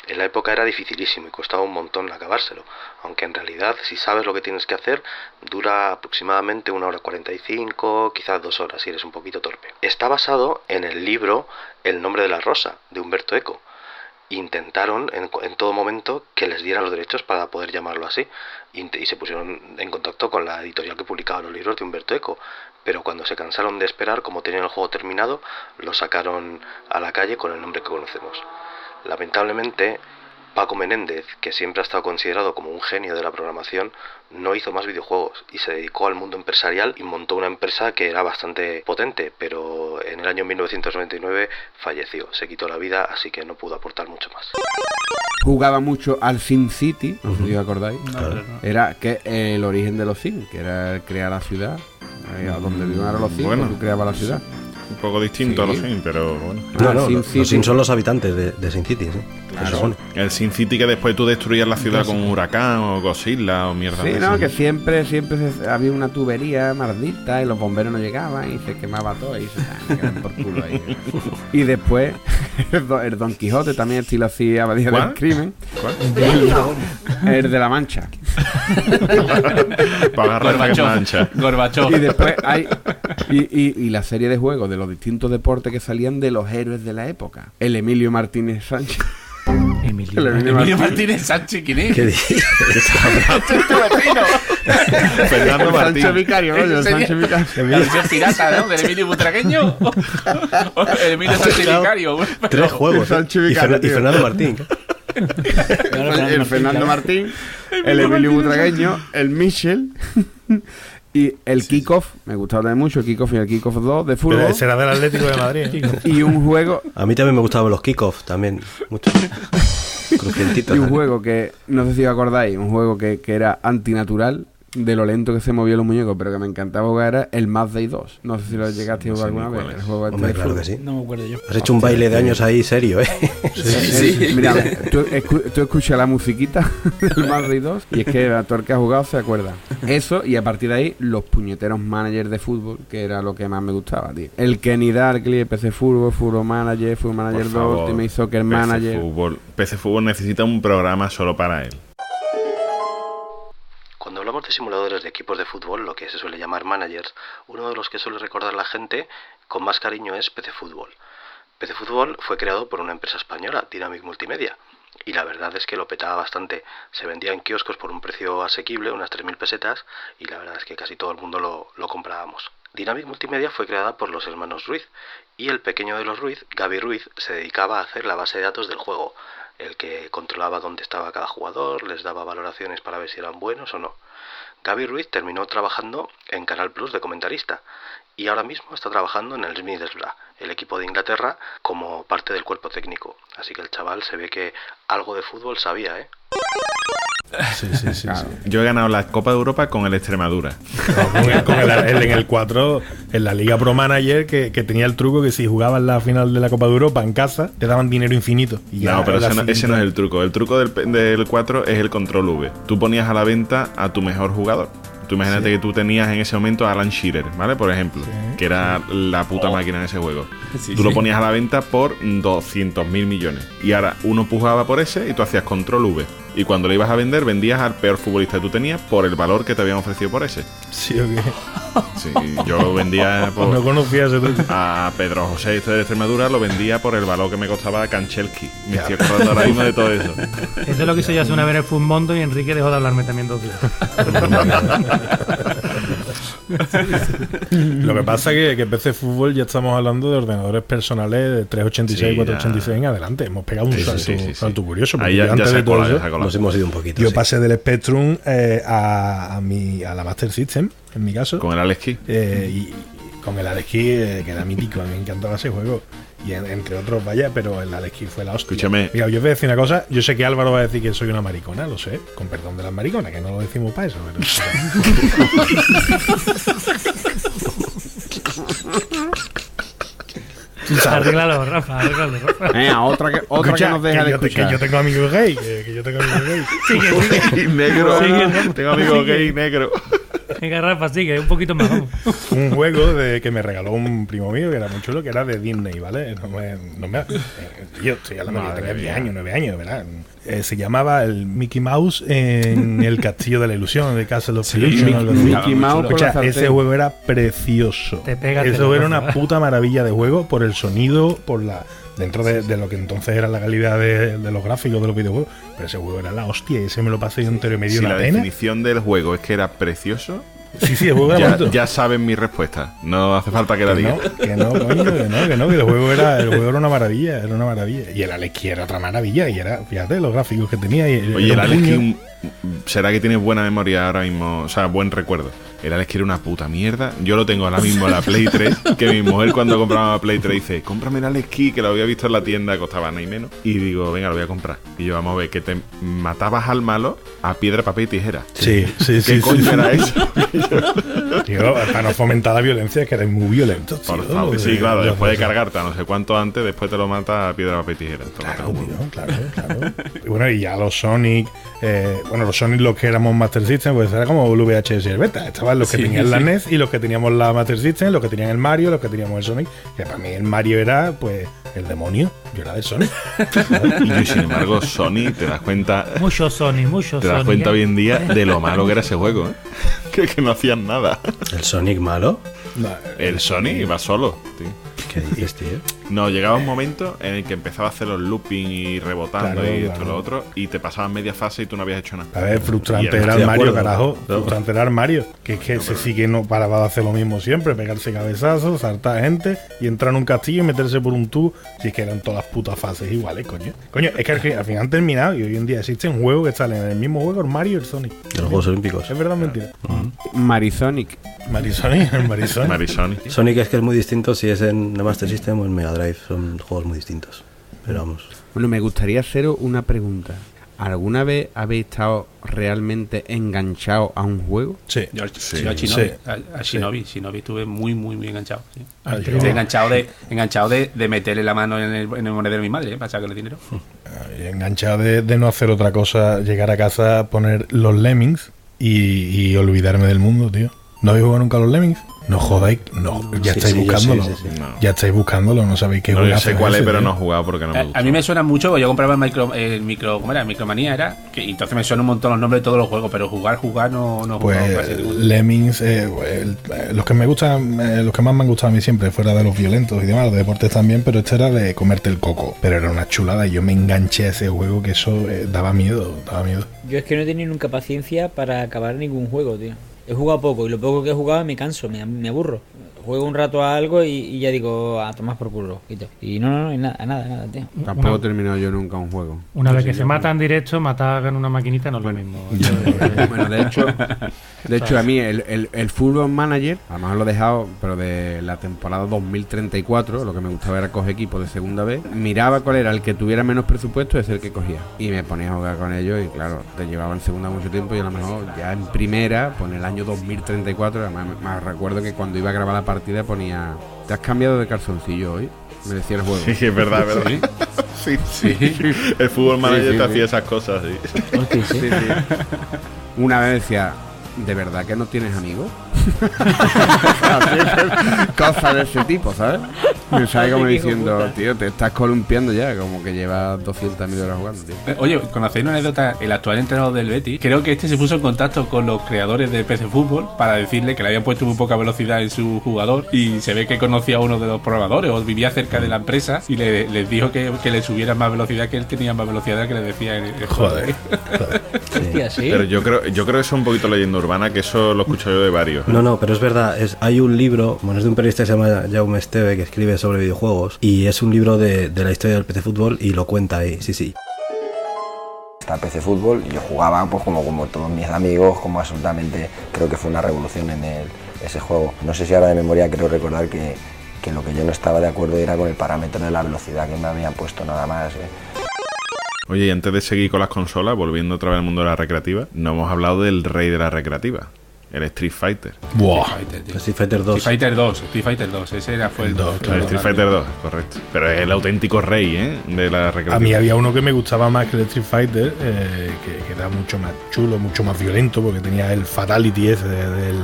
En la época era dificilísimo y costaba un montón acabárselo, aunque en realidad, si sabes lo que tienes que hacer, dura aproximadamente 1 hora 45, quizás 2 horas si eres un poquito torpe. Está basado en el libro El nombre de la rosa, de Humberto Eco. Intentaron en todo momento que les dieran los derechos para poder llamarlo así y se pusieron en contacto con la editorial que publicaba los libros de Humberto Eco, pero cuando se cansaron de esperar, como tenían el juego terminado, lo sacaron a la calle con el nombre que conocemos. Lamentablemente, Paco Menéndez, que siempre ha estado considerado como un genio de la programación, no hizo más videojuegos y se dedicó al mundo empresarial y montó una empresa que era bastante potente, pero en el año 1999 falleció, se quitó la vida, así que no pudo aportar mucho más. Jugaba mucho al Sin City, si os acordáis. Claro. Era que el origen de los Sims, que era el crear la ciudad. A donde viven ahora los Sims, Bueno. tú creabas la ciudad. Un poco distinto a los Sims, pero bueno. No, Sin los City. Sims son los habitantes de Sin City, ¿sí? Claro. Se supone. El Sin City, que después tú destruyas la ciudad con un huracán o Godzilla o mierda Sí, de no, esas. que siempre había una tubería maldita y los bomberos no llegaban y se quemaba todo y se quedaban por culo ahí. Y después el Don Quijote también estilo así, Abadía del ¿Cuál? Crimen. ¿Cuál? El de la Mancha. Para agarrar la Gorbachov. mancha. Gorbachov. Y después hay y la serie de juegos de los distintos deportes que salían de los héroes de la época. El Emilio Martínez Sánchez. Emilio. El Emilio Martínez Sánchez, ¿quién es? ¿Qué dices? Fernando Martín. Sánchez Vicario, coño, Ese Sánchez sería- Vicario. La versión pirata, ¿no? Del Emilio Butragueño. El Emilio Sánchez Vicario. Tres juegos. Sánchez Y Vicario, tío. Fernando Martín. El Fernando Martín, el Emilio Butragueño, el Michel y el Kickoff. Me gustaba también mucho el Kickoff y el Kickoff 2 de fútbol. Pero ese era del Atlético de Madrid. Y un juego A mí también me gustaban los kickoffs, también. Mucho. Crujientitos. Y un juego que, no sé si os acordáis, un juego que era antinatural de lo lento que se movían los muñecos, pero que me encantaba jugar, era el Mad Day 2. No sé si lo llegaste a jugar alguna vez. El juego Hombre, de claro fútbol. que sí. No me acuerdo yo. Has hecho un baile de años ahí serio, ¿eh? Mira, tú escuchas la musiquita del Mad Day 2 y es que todo el que ha jugado se acuerda. Eso, y a partir de ahí, los puñeteros managers de fútbol, que era lo que más me gustaba, tío. El Kenny Darkly, el PC Fútbol, Fútbol Manager 2, Ultimate Soccer Manager. PC Fútbol necesita un programa solo para él. Cuando hablamos de simuladores de equipos de fútbol, lo que se suele llamar managers, uno de los que suele recordar la gente con más cariño es PC Fútbol. PC Fútbol fue creado por una empresa española, Dynamic Multimedia, y la verdad es que lo petaba bastante. Se vendía en kioscos por un precio asequible, unas 3.000 pesetas, y la verdad es que casi todo el mundo lo comprábamos. Dynamic Multimedia fue creada por los hermanos Ruiz, y el pequeño de los Ruiz, Gaby Ruiz, se dedicaba a hacer la base de datos del juego, el que controlaba dónde estaba cada jugador, les daba valoraciones para ver si eran buenos o no. Gaby Ruiz terminó trabajando en Canal Plus de comentarista y ahora mismo está trabajando en el Middlesbrough, el equipo de Inglaterra, como parte del cuerpo técnico. Así que el chaval se ve que algo de fútbol sabía, ¿eh? Sí. Yo he ganado la Copa de Europa con el Extremadura. En el 4, en la Liga Pro Manager, que tenía el truco que si jugabas la final de la Copa de Europa en casa, te daban dinero infinito. No, pero ese no es el truco. El truco del 4 es el control V. Tú ponías a la venta a tu mejor jugador. Tú imagínate que tú tenías en ese momento a Alan Shearer, ¿vale? Por ejemplo, que era la puta máquina en ese juego. Tú lo ponías a la venta por 200.000 millones. Y ahora uno pujaba por ese y tú hacías control V. Y cuando lo ibas a vender, vendías al peor futbolista que tú tenías por el valor que te habían ofrecido por ese. Sí, o qué. Sí, yo vendía No conocía ese truco. a Pedro José de Extremadura, lo vendía por el valor que me costaba Kanchelski. Me estoy acordando ahora mismo de todo eso. Esto lo quiso yo hace una vez en el Fumondo y Enrique dejó de hablarme también 2 días. Lo que pasa es que PC Fútbol ya estamos hablando de ordenadores personales de 386 y 486 en adelante. Hemos pegado un salto curioso. Ahí ya antes se de todo cola, eso, Nos hemos ido un poquito. yo pasé del Spectrum a la Master System, en mi caso. Con el Alex Key. Y con el Alex Key, que era mítico. A mí me encantaba ese juego. Y entre otros, vaya, pero el Alex Key fue la hostia. Escúchame. Mira, yo voy a decir una cosa. Yo sé que Álvaro va a decir que soy una maricona, lo sé. Con perdón de las mariconas, que no lo decimos para eso. Arréglalo, Rafa, arréglalo, Rafa. Otra que nos deja de escuchar. Que yo tengo amigos gay. Que yo tengo amigos gay. Sigue. Negro. Sigue. Tengo amigos gay negro. Venga, Rafa, sigue, un poquito más, vamos. Un juego que me regaló un primo mío que era muy chulo, que era de Disney, ¿vale? Yo estoy hablando que yo tenía 10 años, 9 años, ¿verdad? Se llamaba el Mickey Mouse en el Castillo de la Ilusión, de Castle of Illusion. Algo así. Mickey Mouse. Escucha, ese juego era precioso. Eso era una puta maravilla de juego por el sonido, por la dentro de lo que entonces era la calidad de los gráficos de los videojuegos. Pero ese juego era la hostia y ese me lo pasé yo entero y me dio Si una la pena. definición del juego es que era precioso, Sí, el juego era bonito. ya saben mi respuesta. No hace falta que la diga. Que no, coño, que el juego era una maravilla, Y el Alex Key era otra maravilla, y era, fíjate, los gráficos que tenía. Oye, el Alex Key, ¿será que tienes buena memoria ahora mismo? O sea, buen recuerdo. El Alex Key era una puta mierda. Yo lo tengo ahora mismo en la Play 3, que mi mujer cuando compraba la Play 3 dice, cómprame el Alex Key, que lo había visto en la tienda, costaba nada y menos. Y digo, venga, lo voy a comprar. Y yo, vamos a ver, que te matabas al malo a piedra, papel y tijera. Sí. ¿Qué coño era eso? Tío, para no fomentar la violencia, que eres muy violento, tío. Por favor, sí, claro, después de cargarte a no sé cuánto antes, después te lo mata a piedra, papel y tijera. Claro. Y bueno, y ya los Sonic, los Sonic, los que éramos Master System, pues era como el VHS y el Beta. Estaban los que tenían la NES y los que teníamos la Master System, los que tenían el Mario, los que teníamos el Sonic. Que para mí el Mario era, pues, el demonio. Yo era de Sonic. Y yo, sin embargo, Sonic, te das cuenta. Mucho Sonic. Te das cuenta hoy en día de lo malo que era ese juego, ¿eh? Que no hacían nada. ¿El Sonic malo? No, El Sonic iba solo, tío. ¿Qué dices, tío? No, llegaba un momento en el que empezaba a hacer los looping y rebotando esto y lo otro, y te pasaban media fase y tú no habías hecho nada. A ver, frustrante Y era estoy el de Mario, acuerdo, carajo. ¿no? Frustrante era el Mario. Que es que ese sí que no paraba de hacer lo mismo siempre, pegarse cabezazos, saltar gente y entrar en un castillo y meterse por un tubo. Si es que eran todas putas fases iguales, coño. Coño, es que al final han terminado y hoy en día existe un juego que sale en el mismo juego, el Mario y el Sonic. De los Juegos Olímpicos. ¿Es verdad o mentira? Marisonic. Marisonic. Marisonic. Sonic es que es muy distinto si es en la Master System o en Mega Drive. Son juegos muy distintos. Pero vamos. Bueno, me gustaría haceros una pregunta. ¿Alguna vez habéis estado realmente enganchados a un juego? Sí. Yo a Sí. Shinobi, Sí. a Shinobi, Shinobi estuve muy, muy, muy enganchado. Sí. Ah, yo- Estoy enganchado de meterle la mano en el monedero de mi madre, para sacarle dinero. enganchado de no hacer otra cosa, llegar a casa, poner los Lemmings y olvidarme del mundo, tío. ¿No habéis jugado nunca a los Lemmings? No jodáis, no, ya Sí, estáis sí, yo buscándolo. sí, sí, sí. No. Ya estáis buscándolo, no sabéis qué No, yo juegazo sé cuál es, ese, pero tío. no he jugado porque no me gusta. A mí me suena mucho, porque yo compraba el micro, ¿cómo era? Micromanía era, y entonces me suena un montón los nombres de todos los juegos, pero jugar no he jugado casi Pues ninguno. Lemmings, los que me gustan, los que más me han gustado a mí siempre, fuera de los violentos y demás, los deportes también, pero este era de comerte el coco. Pero era una chulada y yo me enganché a ese juego que eso daba miedo. Yo es que no he tenido nunca paciencia para acabar ningún juego, tío. He jugado poco y lo poco que he jugado me canso, me aburro. Juego un rato a algo y ya digo, a tomar por culo. Y no, nada, tío. Tampoco he terminado yo nunca un juego. Una vez que se mata en directo, matar en una maquinita no es lo mismo. Bueno, de hecho a mí el Football Manager, a lo mejor lo he dejado, pero de la temporada 2034, lo que me gustaba era coger equipos de segunda vez, miraba cuál era el que tuviera menos presupuesto, es el que cogía. Y me ponía a jugar con ellos y claro, te llevaba en segunda mucho tiempo y a lo mejor ya en primera, pues en el año 2034, además me recuerdo que cuando iba a grabar la partida ponía, ¿te has cambiado de calzoncillo hoy? Me decía el juego. Sí, es verdad, es verdad. Sí. El fútbol manager Sí, te sí. hacía esas cosas, sí. Hostia, sí. Sí, sí. Una vez decía, ¿de verdad que no tienes amigos? Cosas de ese tipo, ¿sabes? Me sale como Hijo diciendo, puta. tío, te estás columpiando ya, como que llevas 200.000 horas jugando, tío. Oye, conocéis una anécdota, el actual entrenador del Betis, creo que este se puso en contacto con los creadores de PC Fútbol para decirle que le habían puesto muy poca velocidad en su jugador y se ve que conocía a uno de los programadores o vivía cerca de la empresa y les dijo que le subieran más velocidad, que él tenía más velocidad de la que le decía en el Joder. Hostia, sí. Pero yo creo que eso es un poquito leyenda urbana, que eso lo escucho yo de varios. No, pero es verdad, hay un libro, bueno, es de un periodista que se llama Jaume Esteve, que escribe sobre videojuegos, y es un libro de la historia del PC Fútbol y lo cuenta ahí, sí. Está PC Fútbol y yo jugaba pues como todos mis amigos, como absolutamente, creo que fue una revolución en ese juego. No sé si ahora de memoria creo recordar que lo que yo no estaba de acuerdo era con el parámetro de la velocidad que me habían puesto nada más. Oye, y antes de seguir con las consolas, volviendo otra vez al mundo de la recreativa, no hemos hablado del rey de la recreativa, el Street Fighter. Buah. Street Fighter 2. Street Fighter 2, ese fue el 2. El Street Fighter 2, correcto. Pero es el auténtico rey, de la recreativa. A mí había uno que me gustaba más que el Street Fighter, que era mucho más chulo, mucho más violento, porque tenía el Fatality ese del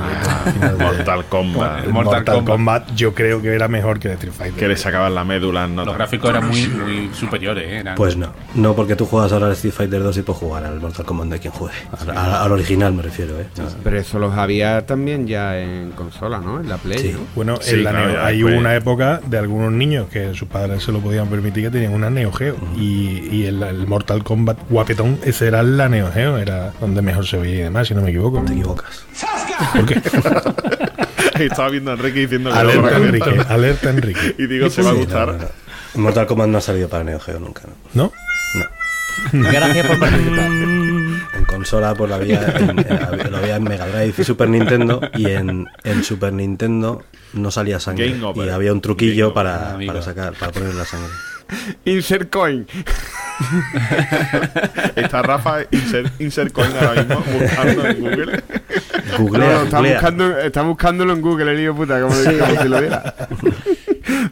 final de- Mortal Kombat. el Mortal Kombat. Yo creo que era mejor que el Street Fighter. Que le sacaban la médula, ¿no? Los gráficos eran muy superiores, eran. Pues no, porque tú juegas ahora al Street Fighter 2 y puedes jugar al Mortal Kombat de quien juegue. Al original me refiero, Pero eso los había también ya en consola, ¿no? En la Play, Sí. ¿no? Bueno, Sí, en la claro, Neo- ya hay después. una época de algunos niños que sus padres se lo podían permitir, que tenían una Neo Geo. Y el Mortal Kombat guapetón, ese era la Neo Geo, era donde mejor se veía y demás, si no me equivoco. Te equivocas. ¿Por qué? Estaba viendo a Enrique diciendo que Alerta, no lo Enrique, comenta. alerta, Enrique. Y digo, se va a Sí, gustar. no. Mortal Kombat no ha salido para Neo Geo nunca, ¿no? ¿No? Gracias por participar. En consola pues lo había en Mega Drive y Super Nintendo, y en Super Nintendo no salía sangre Game over. y había un truquillo Game over. para poner la sangre. Insert coin. Está Rafa insert coin ahora mismo buscando en Google. Googlea, Está buscándolo en Google, el hijo puta, como si lo viera.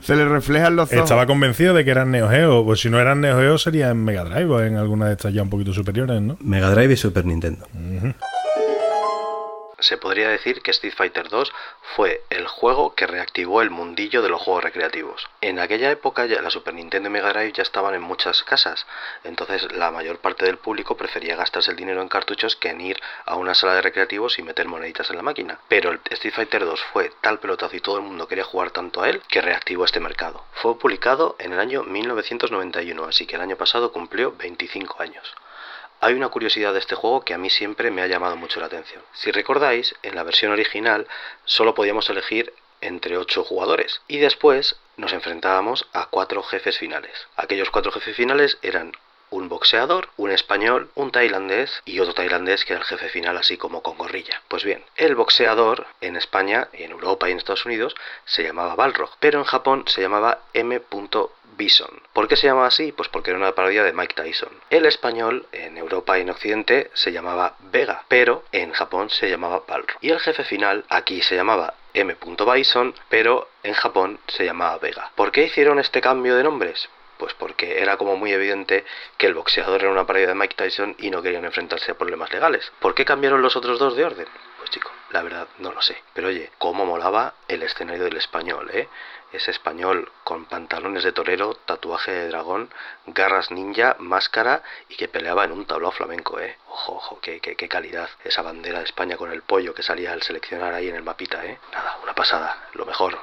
Se le reflejan los ojos. Estaba convencido de que eran Neo Geo, pues si no eran Neo Geo sería en Mega Drive o en alguna de estas ya un poquito superiores, ¿no? Mega Drive y Super Nintendo. Se podría decir que Street Fighter 2 fue el juego que reactivó el mundillo de los juegos recreativos. En aquella época ya la Super Nintendo y Mega Drive ya estaban en muchas casas, entonces la mayor parte del público prefería gastarse el dinero en cartuchos que en ir a una sala de recreativos y meter moneditas en la máquina. Pero el Street Fighter 2 fue tal pelotazo y todo el mundo quería jugar tanto a él que reactivó este mercado. Fue publicado en el año 1991, así que el año pasado cumplió 25 años. Hay una curiosidad de este juego que a mí siempre me ha llamado mucho la atención. Si recordáis, en la versión original solo podíamos elegir entre 8 jugadores y después nos enfrentábamos a 4 jefes finales. Aquellos 4 jefes finales eran un boxeador, un español, un tailandés y otro tailandés que era el jefe final, así como con gorrilla. Pues bien, el boxeador en España y en Europa y en Estados Unidos se llamaba Balrog, pero en Japón se llamaba M. Bison. ¿Por qué se llamaba así? Pues porque era una parodia de Mike Tyson. El español, en Europa y en Occidente, se llamaba Vega, pero en Japón se llamaba Balrog. Y el jefe final aquí se llamaba M. Bison, pero en Japón se llamaba Vega. ¿Por qué hicieron este cambio de nombres? Pues porque era como muy evidente que el boxeador era una parodia de Mike Tyson y no querían enfrentarse a problemas legales. ¿Por qué cambiaron los otros dos de orden? Pues chico, la verdad no lo sé. Pero oye, cómo molaba el escenario del español, ¿eh? Ese español con pantalones de torero, tatuaje de dragón, garras ninja, máscara y que peleaba en un tablao flamenco, ¿eh? Ojo, ojo, qué calidad. Esa bandera de España con el pollo que salía al seleccionar ahí en el mapita, ¿eh? Nada, una pasada, lo mejor.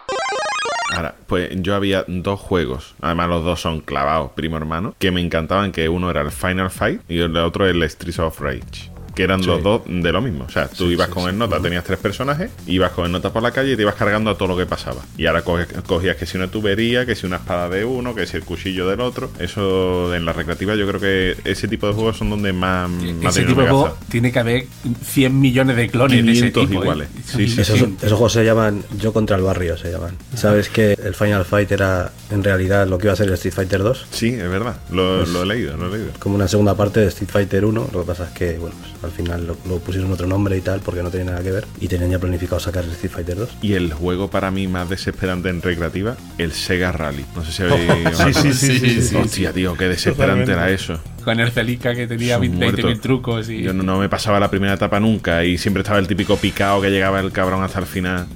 Ahora, pues yo había 2 juegos, además los 2 son clavados, primo hermano, que me encantaban, que uno era el Final Fight y el otro el Streets of Rage. Que eran los dos de lo mismo. O sea, tú ibas con el nota, tenías 3 personajes, ibas con el nota por la calle y te ibas cargando a todo lo que pasaba. Y ahora cogías que si una tubería, que si una espada de uno, que si el cuchillo del otro. Eso en la recreativa yo creo que ese tipo de juegos son donde más ese tipo de juegos tiene que haber 100 millones de clones de ese tipo, iguales. Esos juegos se llaman Yo contra el barrio, se llaman. ¿Sabes que el Final Fight era en realidad lo que iba a ser el Street Fighter 2? Sí, es verdad. Lo he leído. Como una segunda parte de Street Fighter 1. Lo que pasa es que, bueno, pues, al final lo pusieron otro nombre y tal porque no tenía nada que ver y tenían ya planificado sacar el Street Fighter 2. Y el juego para mí más desesperante en recreativa, el Sega Rally. No sé si habéis... sí. Hostia, tío, qué desesperante era eso. Con el Celica que tenía 20.000 trucos y... Yo no me pasaba la primera etapa nunca y siempre estaba el típico picado que llegaba el cabrón hasta el final.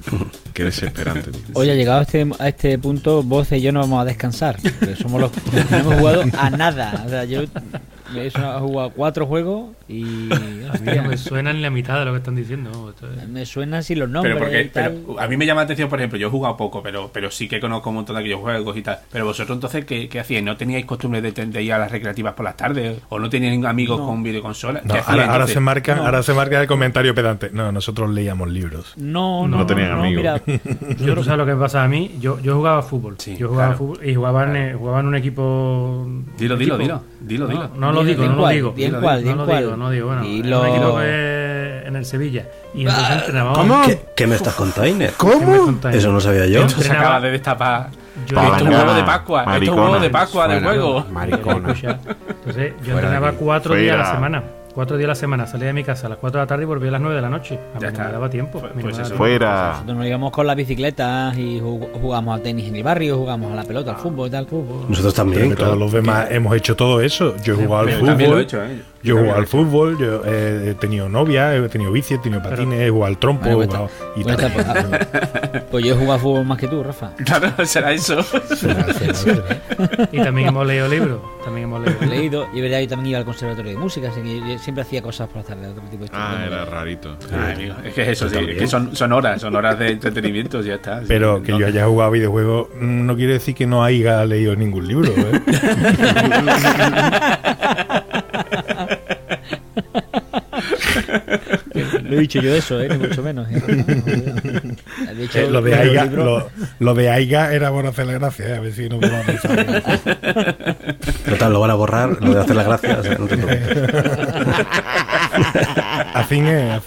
Qué desesperante, tío. Oye, llegado a este punto, vos y yo no vamos a descansar. Somos los que no hemos jugado a nada. O sea, yo he jugado 4 juegos y... Hostia, me suena en la mitad de lo que están diciendo. Me suenan así los nombres. Pero a mí me llama la atención, por ejemplo, yo he jugado poco, pero sí que conozco un montón de aquellos juegos y tal. Pero vosotros entonces, ¿qué hacíais? ¿No teníais costumbre de ir a las recreativas por las tardes? ¿O no teníais amigos con videoconsolas? No, ahora se marca el comentario pedante. No, nosotros leíamos libros. No tenían amigos. Mira, yo no sé lo que me pasa a mí. Yo jugaba fútbol. Sí, yo jugaba fútbol y jugaba en un equipo. Dilo. No lo digo. No digo. Bueno, un equipo que en el Sevilla. Y entonces entrenábamos. ¿Cómo? ¿Qué me estás contando? ¿Cómo? Eso no sabía yo. Esto se acaba de destapar. Esto es un huevo de Pascua. Esto es un huevo de Pascua del juego. Maricona. Entonces yo entrenaba 4 días a la semana. 4 días a la semana, salía de mi casa a las 4 de la tarde y volvía a las 9 de la noche. A mí no me daba tiempo. Fuera. Nosotros nos íbamos con las bicicletas y jugábamos a tenis en el barrio, jugábamos a la pelota, al fútbol y tal. Nosotros también. Pero todos los demás hemos hecho todo eso. Yo he jugado al fútbol. También lo he hecho, Yo he jugado al fútbol, yo he tenido novia, he tenido bici, he tenido patines, he jugado al trompo, he jugado y tal. Pues yo he jugado al fútbol más que tú, Rafa. Claro, será eso. Y también hemos leído libros. He leído, y verdad, yo también iba al conservatorio de música, así que yo siempre hacía cosas por las tardes, otro tipo de era rarito. Ay, amigo, es que eso sí, es que son horas de entretenimiento, ya está. Pero sí, que yo haya jugado a videojuegos no quiere decir que no haya leído ningún libro, ¿eh? No he dicho yo eso, ni mucho menos. De hecho, lo de Aiga era por hacer la gracia, a ver si no podemos pensar. Total, lo van a borrar, lo de hacer la gracia, o sea, no te preocupes. Afín es.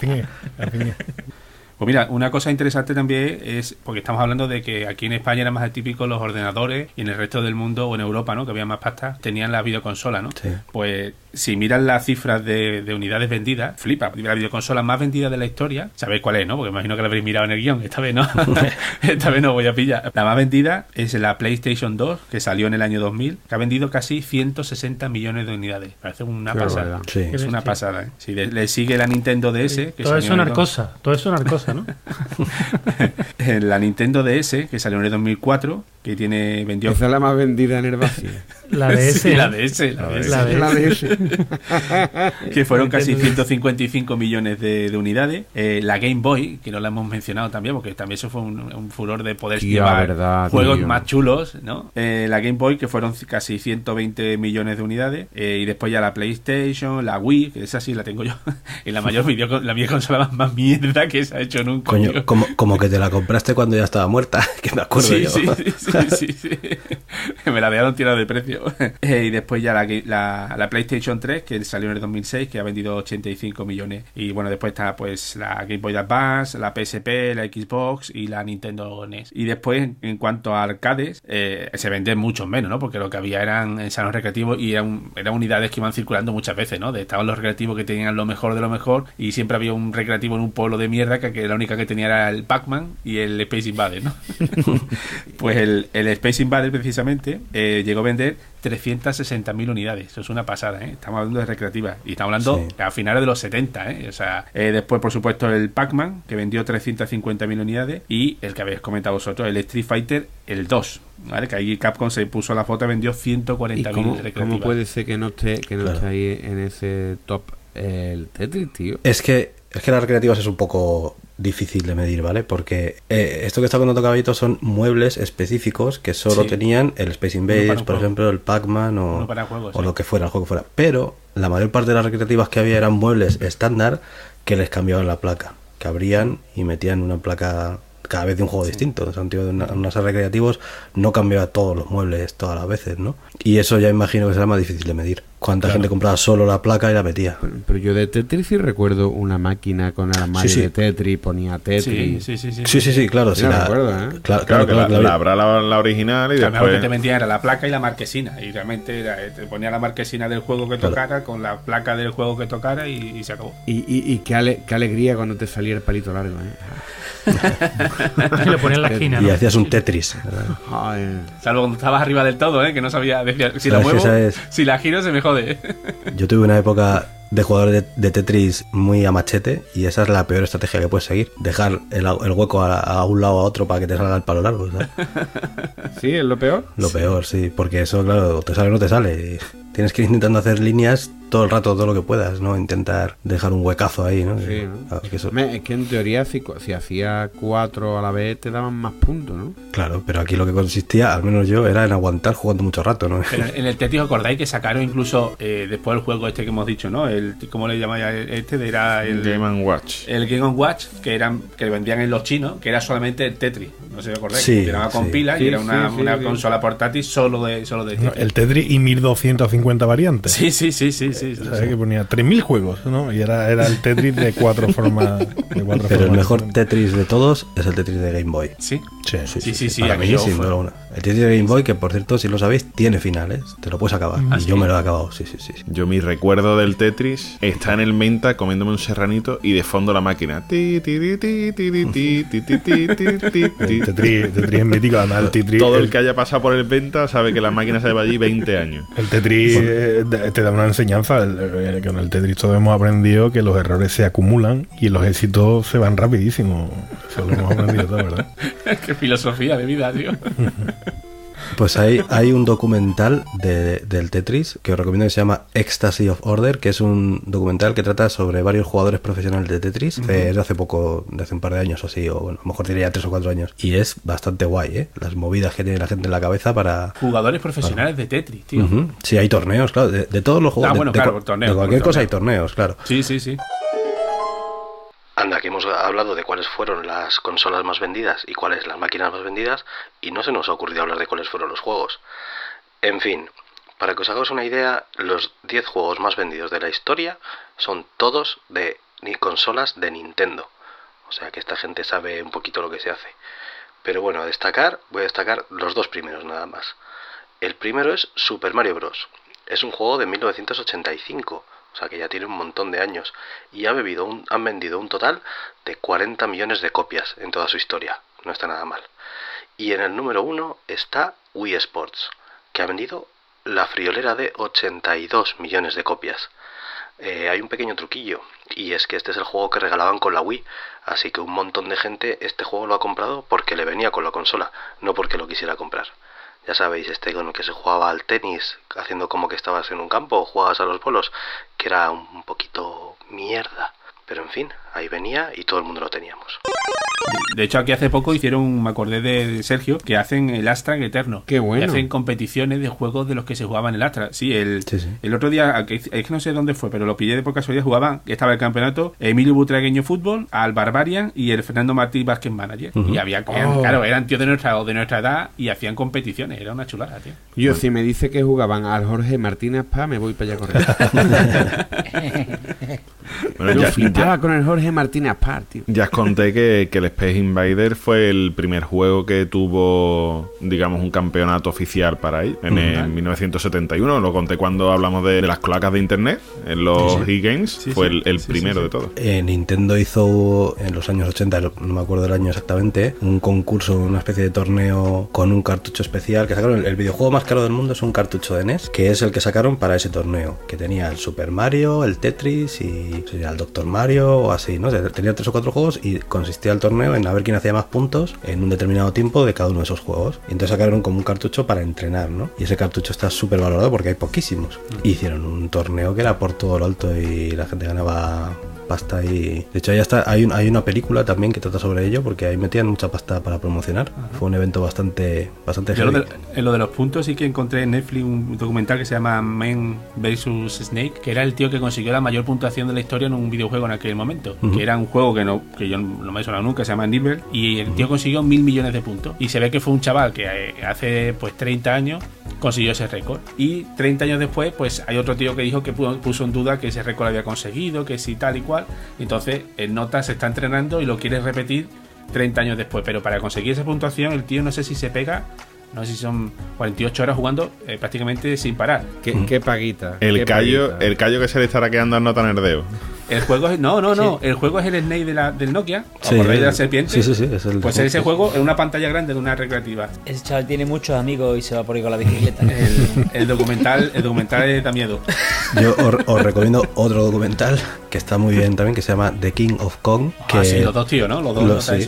Pues mira, una cosa interesante también es, porque estamos hablando de que aquí en España era más típico los ordenadores y en el resto del mundo o en Europa, ¿no? Que había más pasta, tenían la videoconsola, ¿no? Sí. Pues si miras las cifras de unidades vendidas, flipa. La videoconsola más vendida de la historia, ¿sabéis cuál es, no? Porque imagino que la habréis mirado en el guión. Esta vez no. Esta vez no voy a pillar. La más vendida es la PlayStation 2, que salió en el año 2000, que ha vendido casi 160 millones de unidades. Parece una pasada. Sí. Es una pasada, ¿eh? Si le sigue la Nintendo DS... que todo eso narcosa, ¿no? La Nintendo DS, que salió en el 2004, que vendió... Esa es la más vendida en el vacío. La DS. Sí, la DS. Que fueron casi 155 millones de unidades. La Game Boy, que no la hemos mencionado también, porque también eso fue un furor de poder llevar juegos más chulos, ¿no? La Game Boy, que fueron casi 120 millones de unidades. Y después ya la PlayStation, la Wii, que esa sí la tengo yo. Y la mayor la videoconsola más mierda que se ha hecho nunca. Coño, como que te la compraste cuando ya estaba muerta, que me acuerdo yo. Sí. sí. Me la dejaron tirada de precio. Y después ya la PlayStation 3, que salió en el 2006, que ha vendido 85 millones. Y bueno, después está pues la Game Boy Advance, la PSP, la Xbox y la Nintendo NES. Y después, en cuanto a arcades, se venden muchos menos, ¿no? Porque lo que había eran en salones recreativos y eran unidades que iban circulando muchas veces, ¿no? Estaban los recreativos que tenían lo mejor de lo mejor y siempre había un recreativo en un pueblo de mierda que la única que tenía era el Pac-Man y el Space Invader, ¿no? Pues el Space Invader precisamente llegó a vender 360.000 unidades. Eso es una pasada, ¿eh? Estamos hablando de recreativas y estamos hablando a finales de los 70, ¿eh? O sea, después por supuesto el Pac-Man, que vendió 350.000 unidades, y el que habéis comentado vosotros, el Street Fighter, el 2, ¿vale? Que ahí Capcom se puso la foto y vendió 140.000 recreativas. ¿Cómo puede ser que no esté ahí en ese top el Tetris, tío? Es que las recreativas es un poco difícil de medir, ¿vale? Porque esto que está contando Caballito son muebles específicos que solo tenían el Space Invaders, por ejemplo, el Pac-Man o lo que fuera, el juego que fuera. Pero la mayor parte de las recreativas que había eran muebles estándar que les cambiaban la placa, que abrían y metían una placa cada vez de un juego distinto. O sea, un tío de unos recreativos no cambiaba todos los muebles todas las veces, ¿no? Y eso ya imagino que será más difícil de medir. ¿Cuánta gente compraba solo la placa y la metía? Pero yo de Tetris sí recuerdo una máquina con el armario de Tetris, ponía Tetris. Sí, claro. Sí, la recuerdo, ¿eh? Claro, que habrá la original y después... Lo que te vendía era la placa y la marquesina. Y realmente te ponía la marquesina del juego que tocara con la placa del juego que tocara y se acabó. Y qué alegría cuando te salía el palito largo, ¿eh? Y lo ponía en la esquina, y ¿no? hacías un Tetris. Salvo cuando estabas arriba del todo, que no sabía, decía, si la muevo, si la giro se me jode. Yo tuve una época de jugador de Tetris muy a machete y esa es la peor estrategia que puedes seguir, dejar el hueco a un lado a otro para que te salga el palo largo, ¿sabes? ¿Sí? ¿Es lo peor? Lo peor, sí, porque eso, claro, te sale o no te sale. Tienes que ir intentando hacer líneas todo el rato, todo lo que puedas, ¿no? Intentar dejar un huecazo ahí, ¿no? Sí, ¿no? Claro, es que en teoría si hacía 4 a la vez te daban más puntos, ¿no? Claro, pero aquí lo que consistía, al menos yo, era en aguantar jugando mucho rato, ¿no? Pero en el Tetris, ¿acordáis que sacaron incluso después del juego este que hemos dicho, ¿no? ¿Cómo le llamáis este? Era el Game & Watch. El Game & Watch, que vendían en los chinos, que era solamente el Tetris. No sé si acordáis. Sí, que era con pilas y era una consola portátil solo de Tetris. No, el Tetris y 1250 variantes. Sí. ¿Sabes? Que ponía 3000 juegos, ¿no? Y era el Tetris de 4 formas. Pero el mejor Tetris de todos es el Tetris de Game Boy. Sí. Para mí, sin duda alguna. El Tetris de Game Boy, que por cierto, si lo sabéis, tiene finales. Te lo puedes acabar. Y yo me lo he acabado. Sí. Yo mi recuerdo del Tetris está en el Menta comiéndome un serranito y de fondo la máquina. Tetris es mítico, además el Tetris. Todo el que haya pasado por el Menta sabe que la máquina se lleva allí 20 años. El Tetris te da una enseñanza. Con el Tetris todos hemos aprendido que los errores se acumulan y los éxitos se van rapidísimo. Eso lo hemos aprendido todo, ¿verdad? Qué filosofía de vida, tío. Pues hay un documental del Tetris que os recomiendo, que se llama Ecstasy of Order, que es un documental que trata sobre varios jugadores profesionales de Tetris. Es de hace poco, de hace un par de años o así, o bueno, a lo mejor diría 3 o 4 años. Y es bastante guay, ¿eh? Las movidas que tiene la gente en la cabeza para... Jugadores profesionales de Tetris, tío. Sí, hay torneos, claro, de todos los juegos. Torneos. De cualquier cosa hay torneos, claro. Sí. Anda, que hemos hablado de cuáles fueron las consolas más vendidas y cuáles las máquinas más vendidas y no se nos ha ocurrido hablar de cuáles fueron los juegos. En fin, para que os hagáis una idea, los 10 juegos más vendidos de la historia son todos de consolas de Nintendo. O sea que esta gente sabe un poquito lo que se hace. Pero bueno, voy a destacar los 2 primeros nada más. El primero es Super Mario Bros. Es un juego de 1985. O sea que ya tiene un montón de años y han vendido un total de 40 millones de copias en toda su historia. No está nada mal. Y en el número 1 está Wii Sports, que ha vendido la friolera de 82 millones de copias. Hay un pequeño truquillo, y es que este es el juego que regalaban con la Wii, así que un montón de gente este juego lo ha comprado porque le venía con la consola, no porque lo quisiera comprar. Ya sabéis, con el que se jugaba al tenis, haciendo como que estabas en un campo o jugabas a los bolos, que era un poquito mierda. Pero en fin, ahí venía y todo el mundo lo teníamos. De hecho, aquí hace poco me acordé de Sergio, que hacen el Astra Eterno. Qué bueno. Que hacen competiciones de juegos de los que se jugaban en el Astra. Sí, el otro día, es que no sé dónde fue, pero lo pillé de por casualidad, estaba el campeonato Emilio Butragueño Fútbol, al Barbarian y el Fernando Martí Basket Manager. Y eran tíos de nuestra edad y hacían competiciones. Era una chulada, tío. Yo, si me dice que jugaban al Jorge Martínez Paz, me voy para allá corriendo. Bueno, Yo flipaba con el Jorge Martínez Paz, tío. Ya os conté que el Space Invader fue el primer juego que tuvo, digamos, un campeonato oficial para ahí, en 1971. Lo conté cuando hablamos de las cloacas de internet, en los e-games. Fue el primero de todos. Nintendo hizo en los años 80, no me acuerdo del año exactamente, un concurso, una especie de torneo con un cartucho especial que sacaron. El videojuego más caro del mundo es un cartucho de NES, que es el que sacaron para ese torneo, que tenía el Super Mario, el Tetris y el Dr. Mario o así, ¿no? Tenía 3 o 4 juegos y consistía el torneo en a ver quién hacía más puntos en un determinado tiempo de cada uno de esos juegos. Y entonces sacaron como un cartucho para entrenar, ¿no? Y ese cartucho está súper valorado porque hay poquísimos. Y hicieron un torneo que era por todo lo alto y la gente ganaba pasta y... De hecho, hay una película también que trata sobre ello porque ahí metían mucha pasta para promocionar. Fue un evento bastante heavy. En lo de los puntos sí que encontré en Netflix un documental que se llama Man vs. Snake, que era el tío que consiguió la mayor puntuación de la historia en un videojuego en aquel momento. Que era un juego que yo no me he sonado nunca, se llama Nibbler, y el tío consiguió 1.000 millones de puntos. Y se ve que fue un chaval que hace pues 30 años consiguió ese récord. Y 30 años después, pues hay otro tío que dijo que puso en duda que ese récord había conseguido, que sí, tal y cual. Entonces, el Nota se está entrenando y lo quiere repetir 30 años después. Pero para conseguir esa puntuación, el tío no sé si se pega, no sé si son 48 horas jugando prácticamente sin parar. ¿Qué paguita? El callo que se le estará quedando al Nota Nerdeo. El juego es... No. El juego es el Snake del Nokia. ¿Os acordáis de la serpiente? Sí. Es el pues ese juego en una pantalla grande de una recreativa. Ese chaval tiene muchos amigos y se va por ahí con la bicicleta. El documental da miedo. Yo os recomiendo otro documental que está muy bien también, que se llama The King of Kong. Que sí, los dos tíos, ¿no?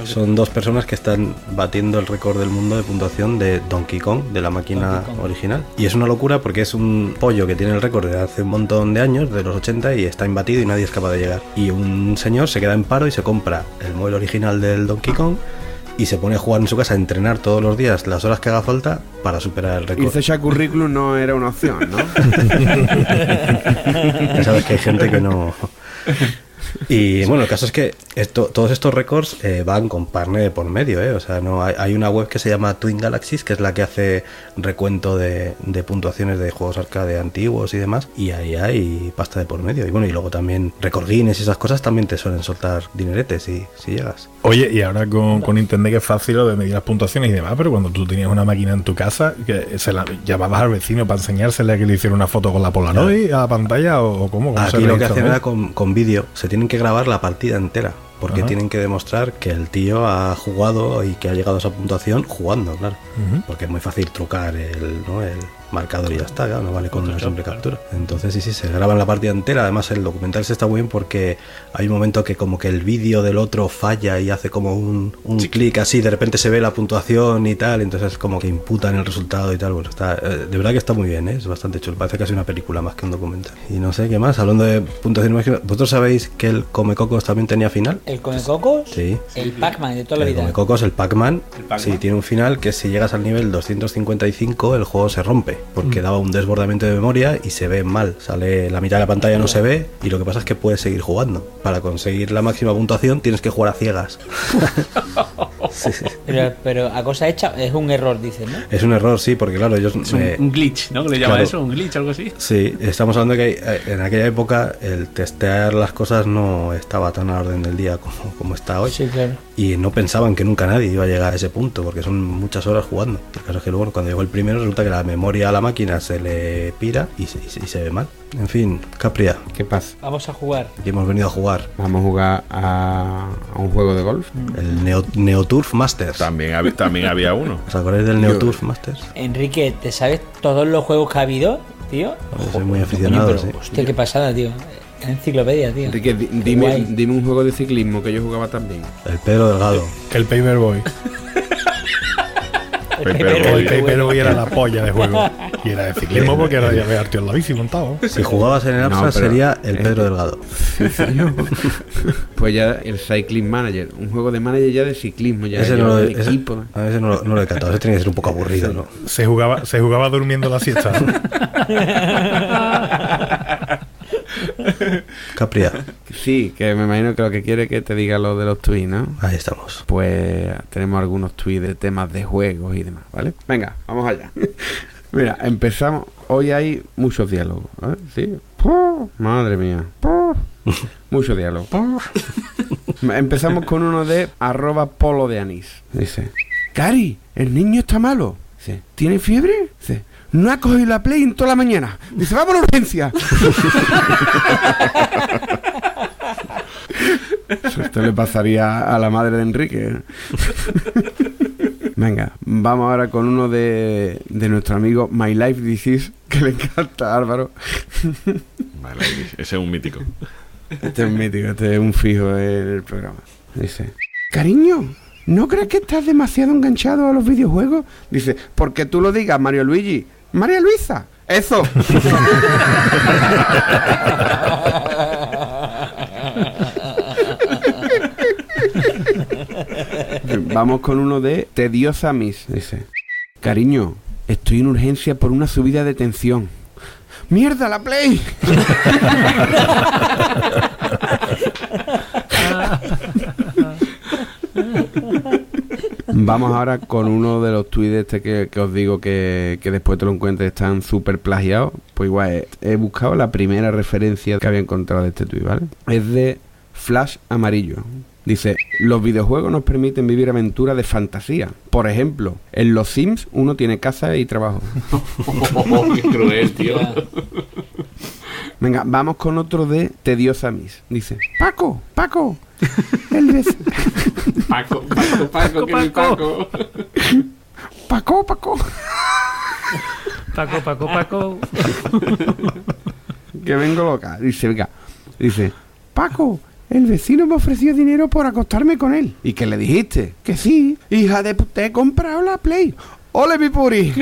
Son dos personas que están batiendo el récord del mundo de puntuación de Donkey Kong, de la máquina original. Y es una locura porque es un pollo que tiene el récord de hace un montón de años, de los 80, y está imbatido y nadie es capaz de llegar. Y un señor se queda en paro y se compra el modelo original del Donkey Kong y se pone a jugar en su casa, a entrenar todos los días las horas que haga falta para superar el récord. Y ese currículum no era una opción, ¿no? Ya sabes que hay gente que no... Y bueno, el caso es que todos estos récords van con partner de por medio, o sea, no hay una web que se llama Twin Galaxies, que es la que hace recuento de puntuaciones de juegos arcade antiguos y demás, y ahí hay pasta de por medio. Y bueno, y luego también Record Guinness y esas cosas también te suelen soltar dineretes si llegas. Oye, y ahora con internet que es fácil lo de medir las puntuaciones y demás, pero cuando tú tenías una máquina en tu casa, que se la llamabas al vecino para enseñársele a que le hiciera una foto con la Polaroid a la pantalla, o cómo aquí lo que hacen era con vídeo, se tienen que grabar la partida entera, porque tienen que demostrar que el tío ha jugado y que ha llegado a esa puntuación jugando, claro. Porque es muy fácil trucar el marcador y ya está, claro, no vale con una simple captura. Entonces sí, se graba la partida entera. Además el documental se está muy bien porque hay un momento que como que el vídeo del otro falla y hace como un clic así, de repente se ve la puntuación y tal, entonces como que imputan el resultado y tal. Bueno, está de verdad que está muy bien, es bastante chulo, parece casi una película más que un documental. Y no sé qué más, hablando de puntuación, ¿vosotros sabéis que el Comecocos también tenía final? ¿El Comecocos? Sí. El Pac-Man de toda la vida. El Comecocos, el Pac-Man, sí, tiene un final que si llegas al nivel 255 el juego se rompe, porque daba un desbordamiento de memoria y se ve mal, sale la mitad de la pantalla, no se ve, y lo que pasa es que puedes seguir jugando. Para conseguir la máxima puntuación tienes que jugar a ciegas. Sí. Pero a cosa hecha es un error, dicen, ¿no? Es un error, sí, porque claro, ellos... Es un glitch, ¿no? ¿Le llaman eso? ¿Un glitch o algo así? Sí, estamos hablando de que en aquella época el testear las cosas no estaba tan a la orden del día como está hoy. Sí, claro. Y no pensaban que nunca nadie iba a llegar a ese punto, porque son muchas horas jugando. El caso es que luego, cuando llegó el primero, resulta que la memoria a la máquina se le pira y se ve mal. En fin, Capria, ¿qué pasa? Vamos a jugar. Aquí hemos venido a jugar. Vamos a jugar a un juego de golf. El Neoturf Masters. También había uno. ¿Os acordáis del Neoturf Masters? Enrique, ¿te sabes todos los juegos que ha habido, tío? Soy muy aficionado, pero, sí. Hostia, qué pasada, tío. Enciclopedia, tío. Enrique, dime un juego de ciclismo que yo jugaba también. El Pedro Delgado. El Paperboy. El Paperboy era la polla de juego. Y era de ciclismo porque era de llevar tío en la bici montado. Si jugabas en el APSA sería el Pedro Delgado. Sí, señor. Pues ya el Cycling Manager, un juego de manager ya de ciclismo, ya Ese de no lo, equipo. a veces no lo he catado, ese tiene que ser un poco aburrido, ¿no? Se jugaba durmiendo la siesta, ¿no? Capria. Sí, que me imagino que lo que quiere es que te diga lo de los tweets, ¿no? Ahí estamos. Pues tenemos algunos tweets de temas de juegos y demás, ¿vale? Venga, vamos allá. Mira, empezamos. Hoy hay muchos diálogos, ¿eh? Sí. Madre mía. Mucho diálogo. Empezamos con uno de @polo de anís. Dice: Cari, el niño está malo. Dice: ¿tiene fiebre? Dice: no ha cogido la Play en toda la mañana. Dice: vamos a la urgencia. Esto le pasaría a la madre de Enrique. Venga, vamos ahora con uno de nuestro amigo My Life Disease, que le encanta a Álvaro. My Life Disease, ese es un mítico. Este es un mítico, este es un fijo en el programa. Dice: cariño, ¿no crees que estás demasiado enganchado a los videojuegos? Dice: porque tú lo digas, Mario Luigi. María Luisa, eso. Vamos con uno de Tediosa Miss. Dice: cariño, estoy en urgencia por una subida de tensión. ¡Mierda, la Play! Vamos ahora con uno de los tweets que os digo que después te lo encuentres, están súper plagiados. Pues igual he buscado la primera referencia que había encontrado de este tweet, ¿vale? Es de Flash Amarillo. Dice: los videojuegos nos permiten vivir aventuras de fantasía. Por ejemplo, en los Sims uno tiene casa y trabajo. Qué cruel, tío. Venga, vamos con otro de Tediosa Miss. Dice: Paco, el vecino. Paco, que mi Paco. Paco. Que vengo loca. Dice: venga. Dice: Paco, el vecino me ofreció dinero por acostarme con él. ¿Y qué le dijiste? Que sí. Hija de puta, he comprado la Play. ¡Ole, mi puri!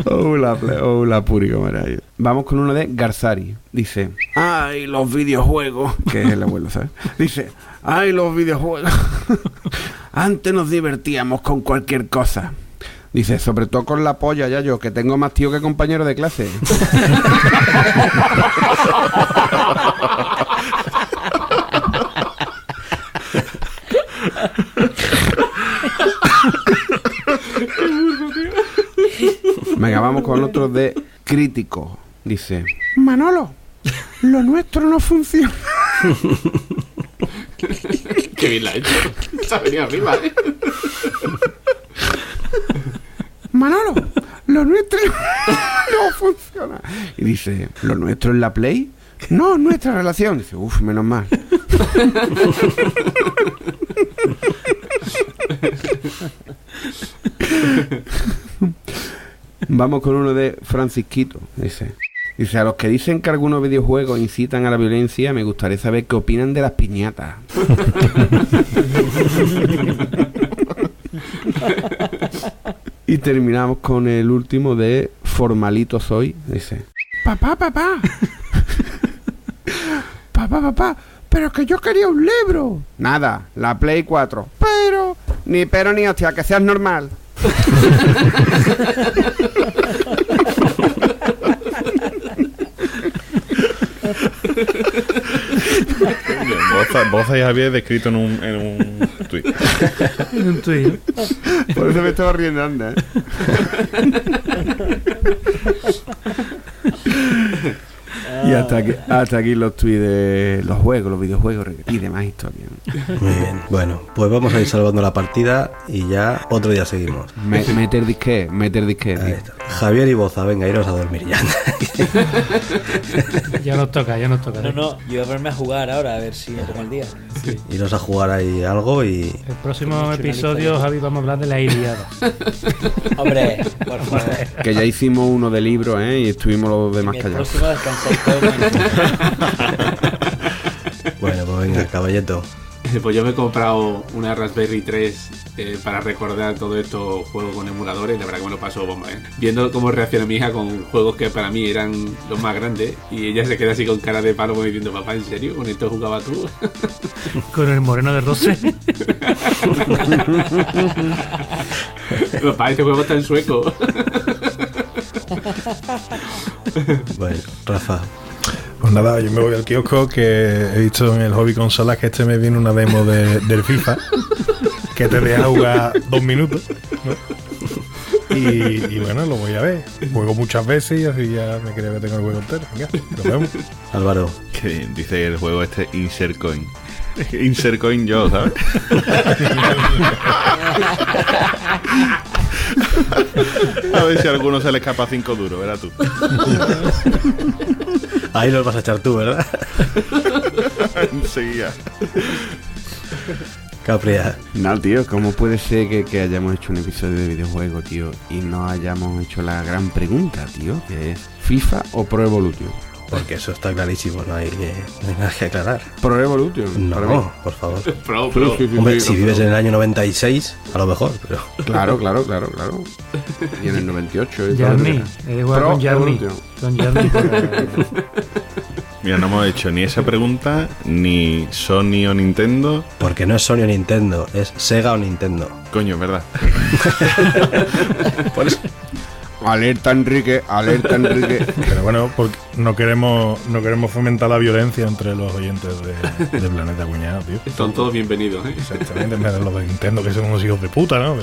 Hola, puri, como era yo. Vamos con uno de Garzari. Dice: ¡ay, los videojuegos! Que es el abuelo, ¿sabes? Dice: ¡ay, los videojuegos! Antes nos divertíamos con cualquier cosa. Dice: sobre todo con la polla, ya yo, que tengo más tío que compañero de clase. Venga, vamos con otro de Crítico. Dice: Manolo, lo nuestro no funciona. Qué bien la ha hecho. Se ha venido arriba, ¿eh? Manolo, lo nuestro no funciona. Y dice: ¿lo nuestro es la Play? No, nuestra relación. Dice: uff, menos mal. Vamos con uno de Francisquito. Dice: a los que dicen que algunos videojuegos incitan a la violencia, me gustaría saber qué opinan de las piñatas. Y terminamos con el último de Formalito Soy. Dice: papá, pero es que yo quería un libro. Nada, la Play 4. Pero ni hostia, que seas normal. Boza y Javier descrito en un tweet. En un tweet. Por eso me estaba riendo, anda, ¿eh? Y hasta aquí los tweets de los juegos, los videojuegos y demás historias. Muy bien. Bueno, pues vamos a ir salvando la partida y ya otro día seguimos. Meter disque. Ahí está. Javier y Boza, venga, iros a dormir ya. Ya nos toca. No, yo voy a ponerme a jugar ahora, a ver si me pongo al día. Sí. Iros a jugar ahí algo y... El próximo episodio, Javi, vamos a hablar de la Ilíada. Hombre, por favor. Que ya hicimos uno de libros, ¿eh? Y estuvimos los demás callados. El próximo descansáis todos. Bueno, pues venga, caballito. Pues yo me he comprado una Raspberry 3 para recordar todo esto, juegos con emuladores. La verdad que me lo paso bomba, viendo cómo reacciona mi hija con juegos que para mí eran los más grandes, y ella se queda así con cara de palo como diciendo, papá, ¿en serio? ¿Con esto jugaba tú? Con el moreno de Rose. Papá, este juego está en sueco. Bueno, Rafa. Pues nada, yo me voy al kiosco, que he visto en el Hobby Consolas que este mes viene una demo del FIFA que te deja jugar 2 minutos, ¿no? Y bueno, lo voy a ver. Juego muchas veces y así ya me creo que tengo el juego entero. Venga, nos vemos. Álvaro. Que dice el juego este Insert Coin. Insert Coin yo, ¿sabes? A ver si a alguno se le escapa 5 duros, verás tú. Ahí los vas a echar tú, ¿verdad? Enseguida. Capria. No, tío, ¿cómo puede ser que hayamos hecho un episodio de videojuego, tío, y no hayamos hecho la gran pregunta, tío, que es FIFA o Pro Evolution? Porque eso está clarísimo, no hay nada que aclarar. Pro Evolution. No, por favor. Pro. Hombre, si vives en el año 96, a lo mejor, pero... Claro. Y en el 98. Jarny, he de jugar Pro con Jarny. Evolution. Con Jarny. Mira, no hemos hecho ni esa pregunta, ni Sony o Nintendo. Porque no es Sony o Nintendo, es Sega o Nintendo. Coño, es verdad. Por eso... Alerta Enrique. Pero bueno, porque no queremos fomentar la violencia entre los oyentes de Planeta Cuñado, tío. Son todos bienvenidos, Exactamente, menos los de Nintendo, que son unos hijos de puta, ¿no?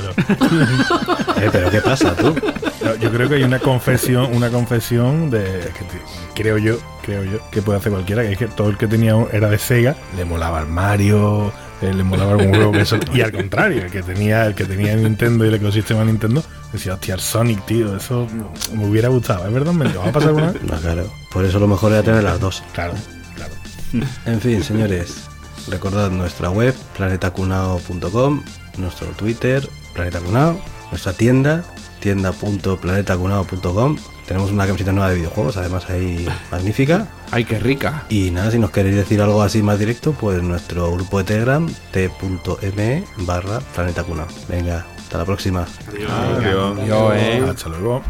Pero ¿qué pasa, tú? Yo creo que hay una confesión de que creo yo que puede hacer cualquiera, que es que todo el que tenía era de Sega, le molaba el Mario, le molaba algún juego que eso, y al contrario, el que tenía Nintendo y el ecosistema Nintendo decía, hostia, el Sonic, tío, eso me hubiera gustado, ¿es verdad? ¿Me va a pasar una vez? No, claro, por eso lo mejor era tener las dos. Claro. En fin, señores, recordad nuestra web, planetacunao.com, nuestro Twitter, planetacunao, nuestra tienda.planetacunao.com. Tenemos una camiseta nueva de videojuegos, además ahí magnífica. Ay, qué rica. Y nada, si nos queréis decir algo así más directo, pues nuestro grupo de Telegram, t.me/planetacunao. Venga, hasta la próxima. Adiós. Yo, Hasta luego.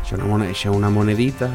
Echa una monedita.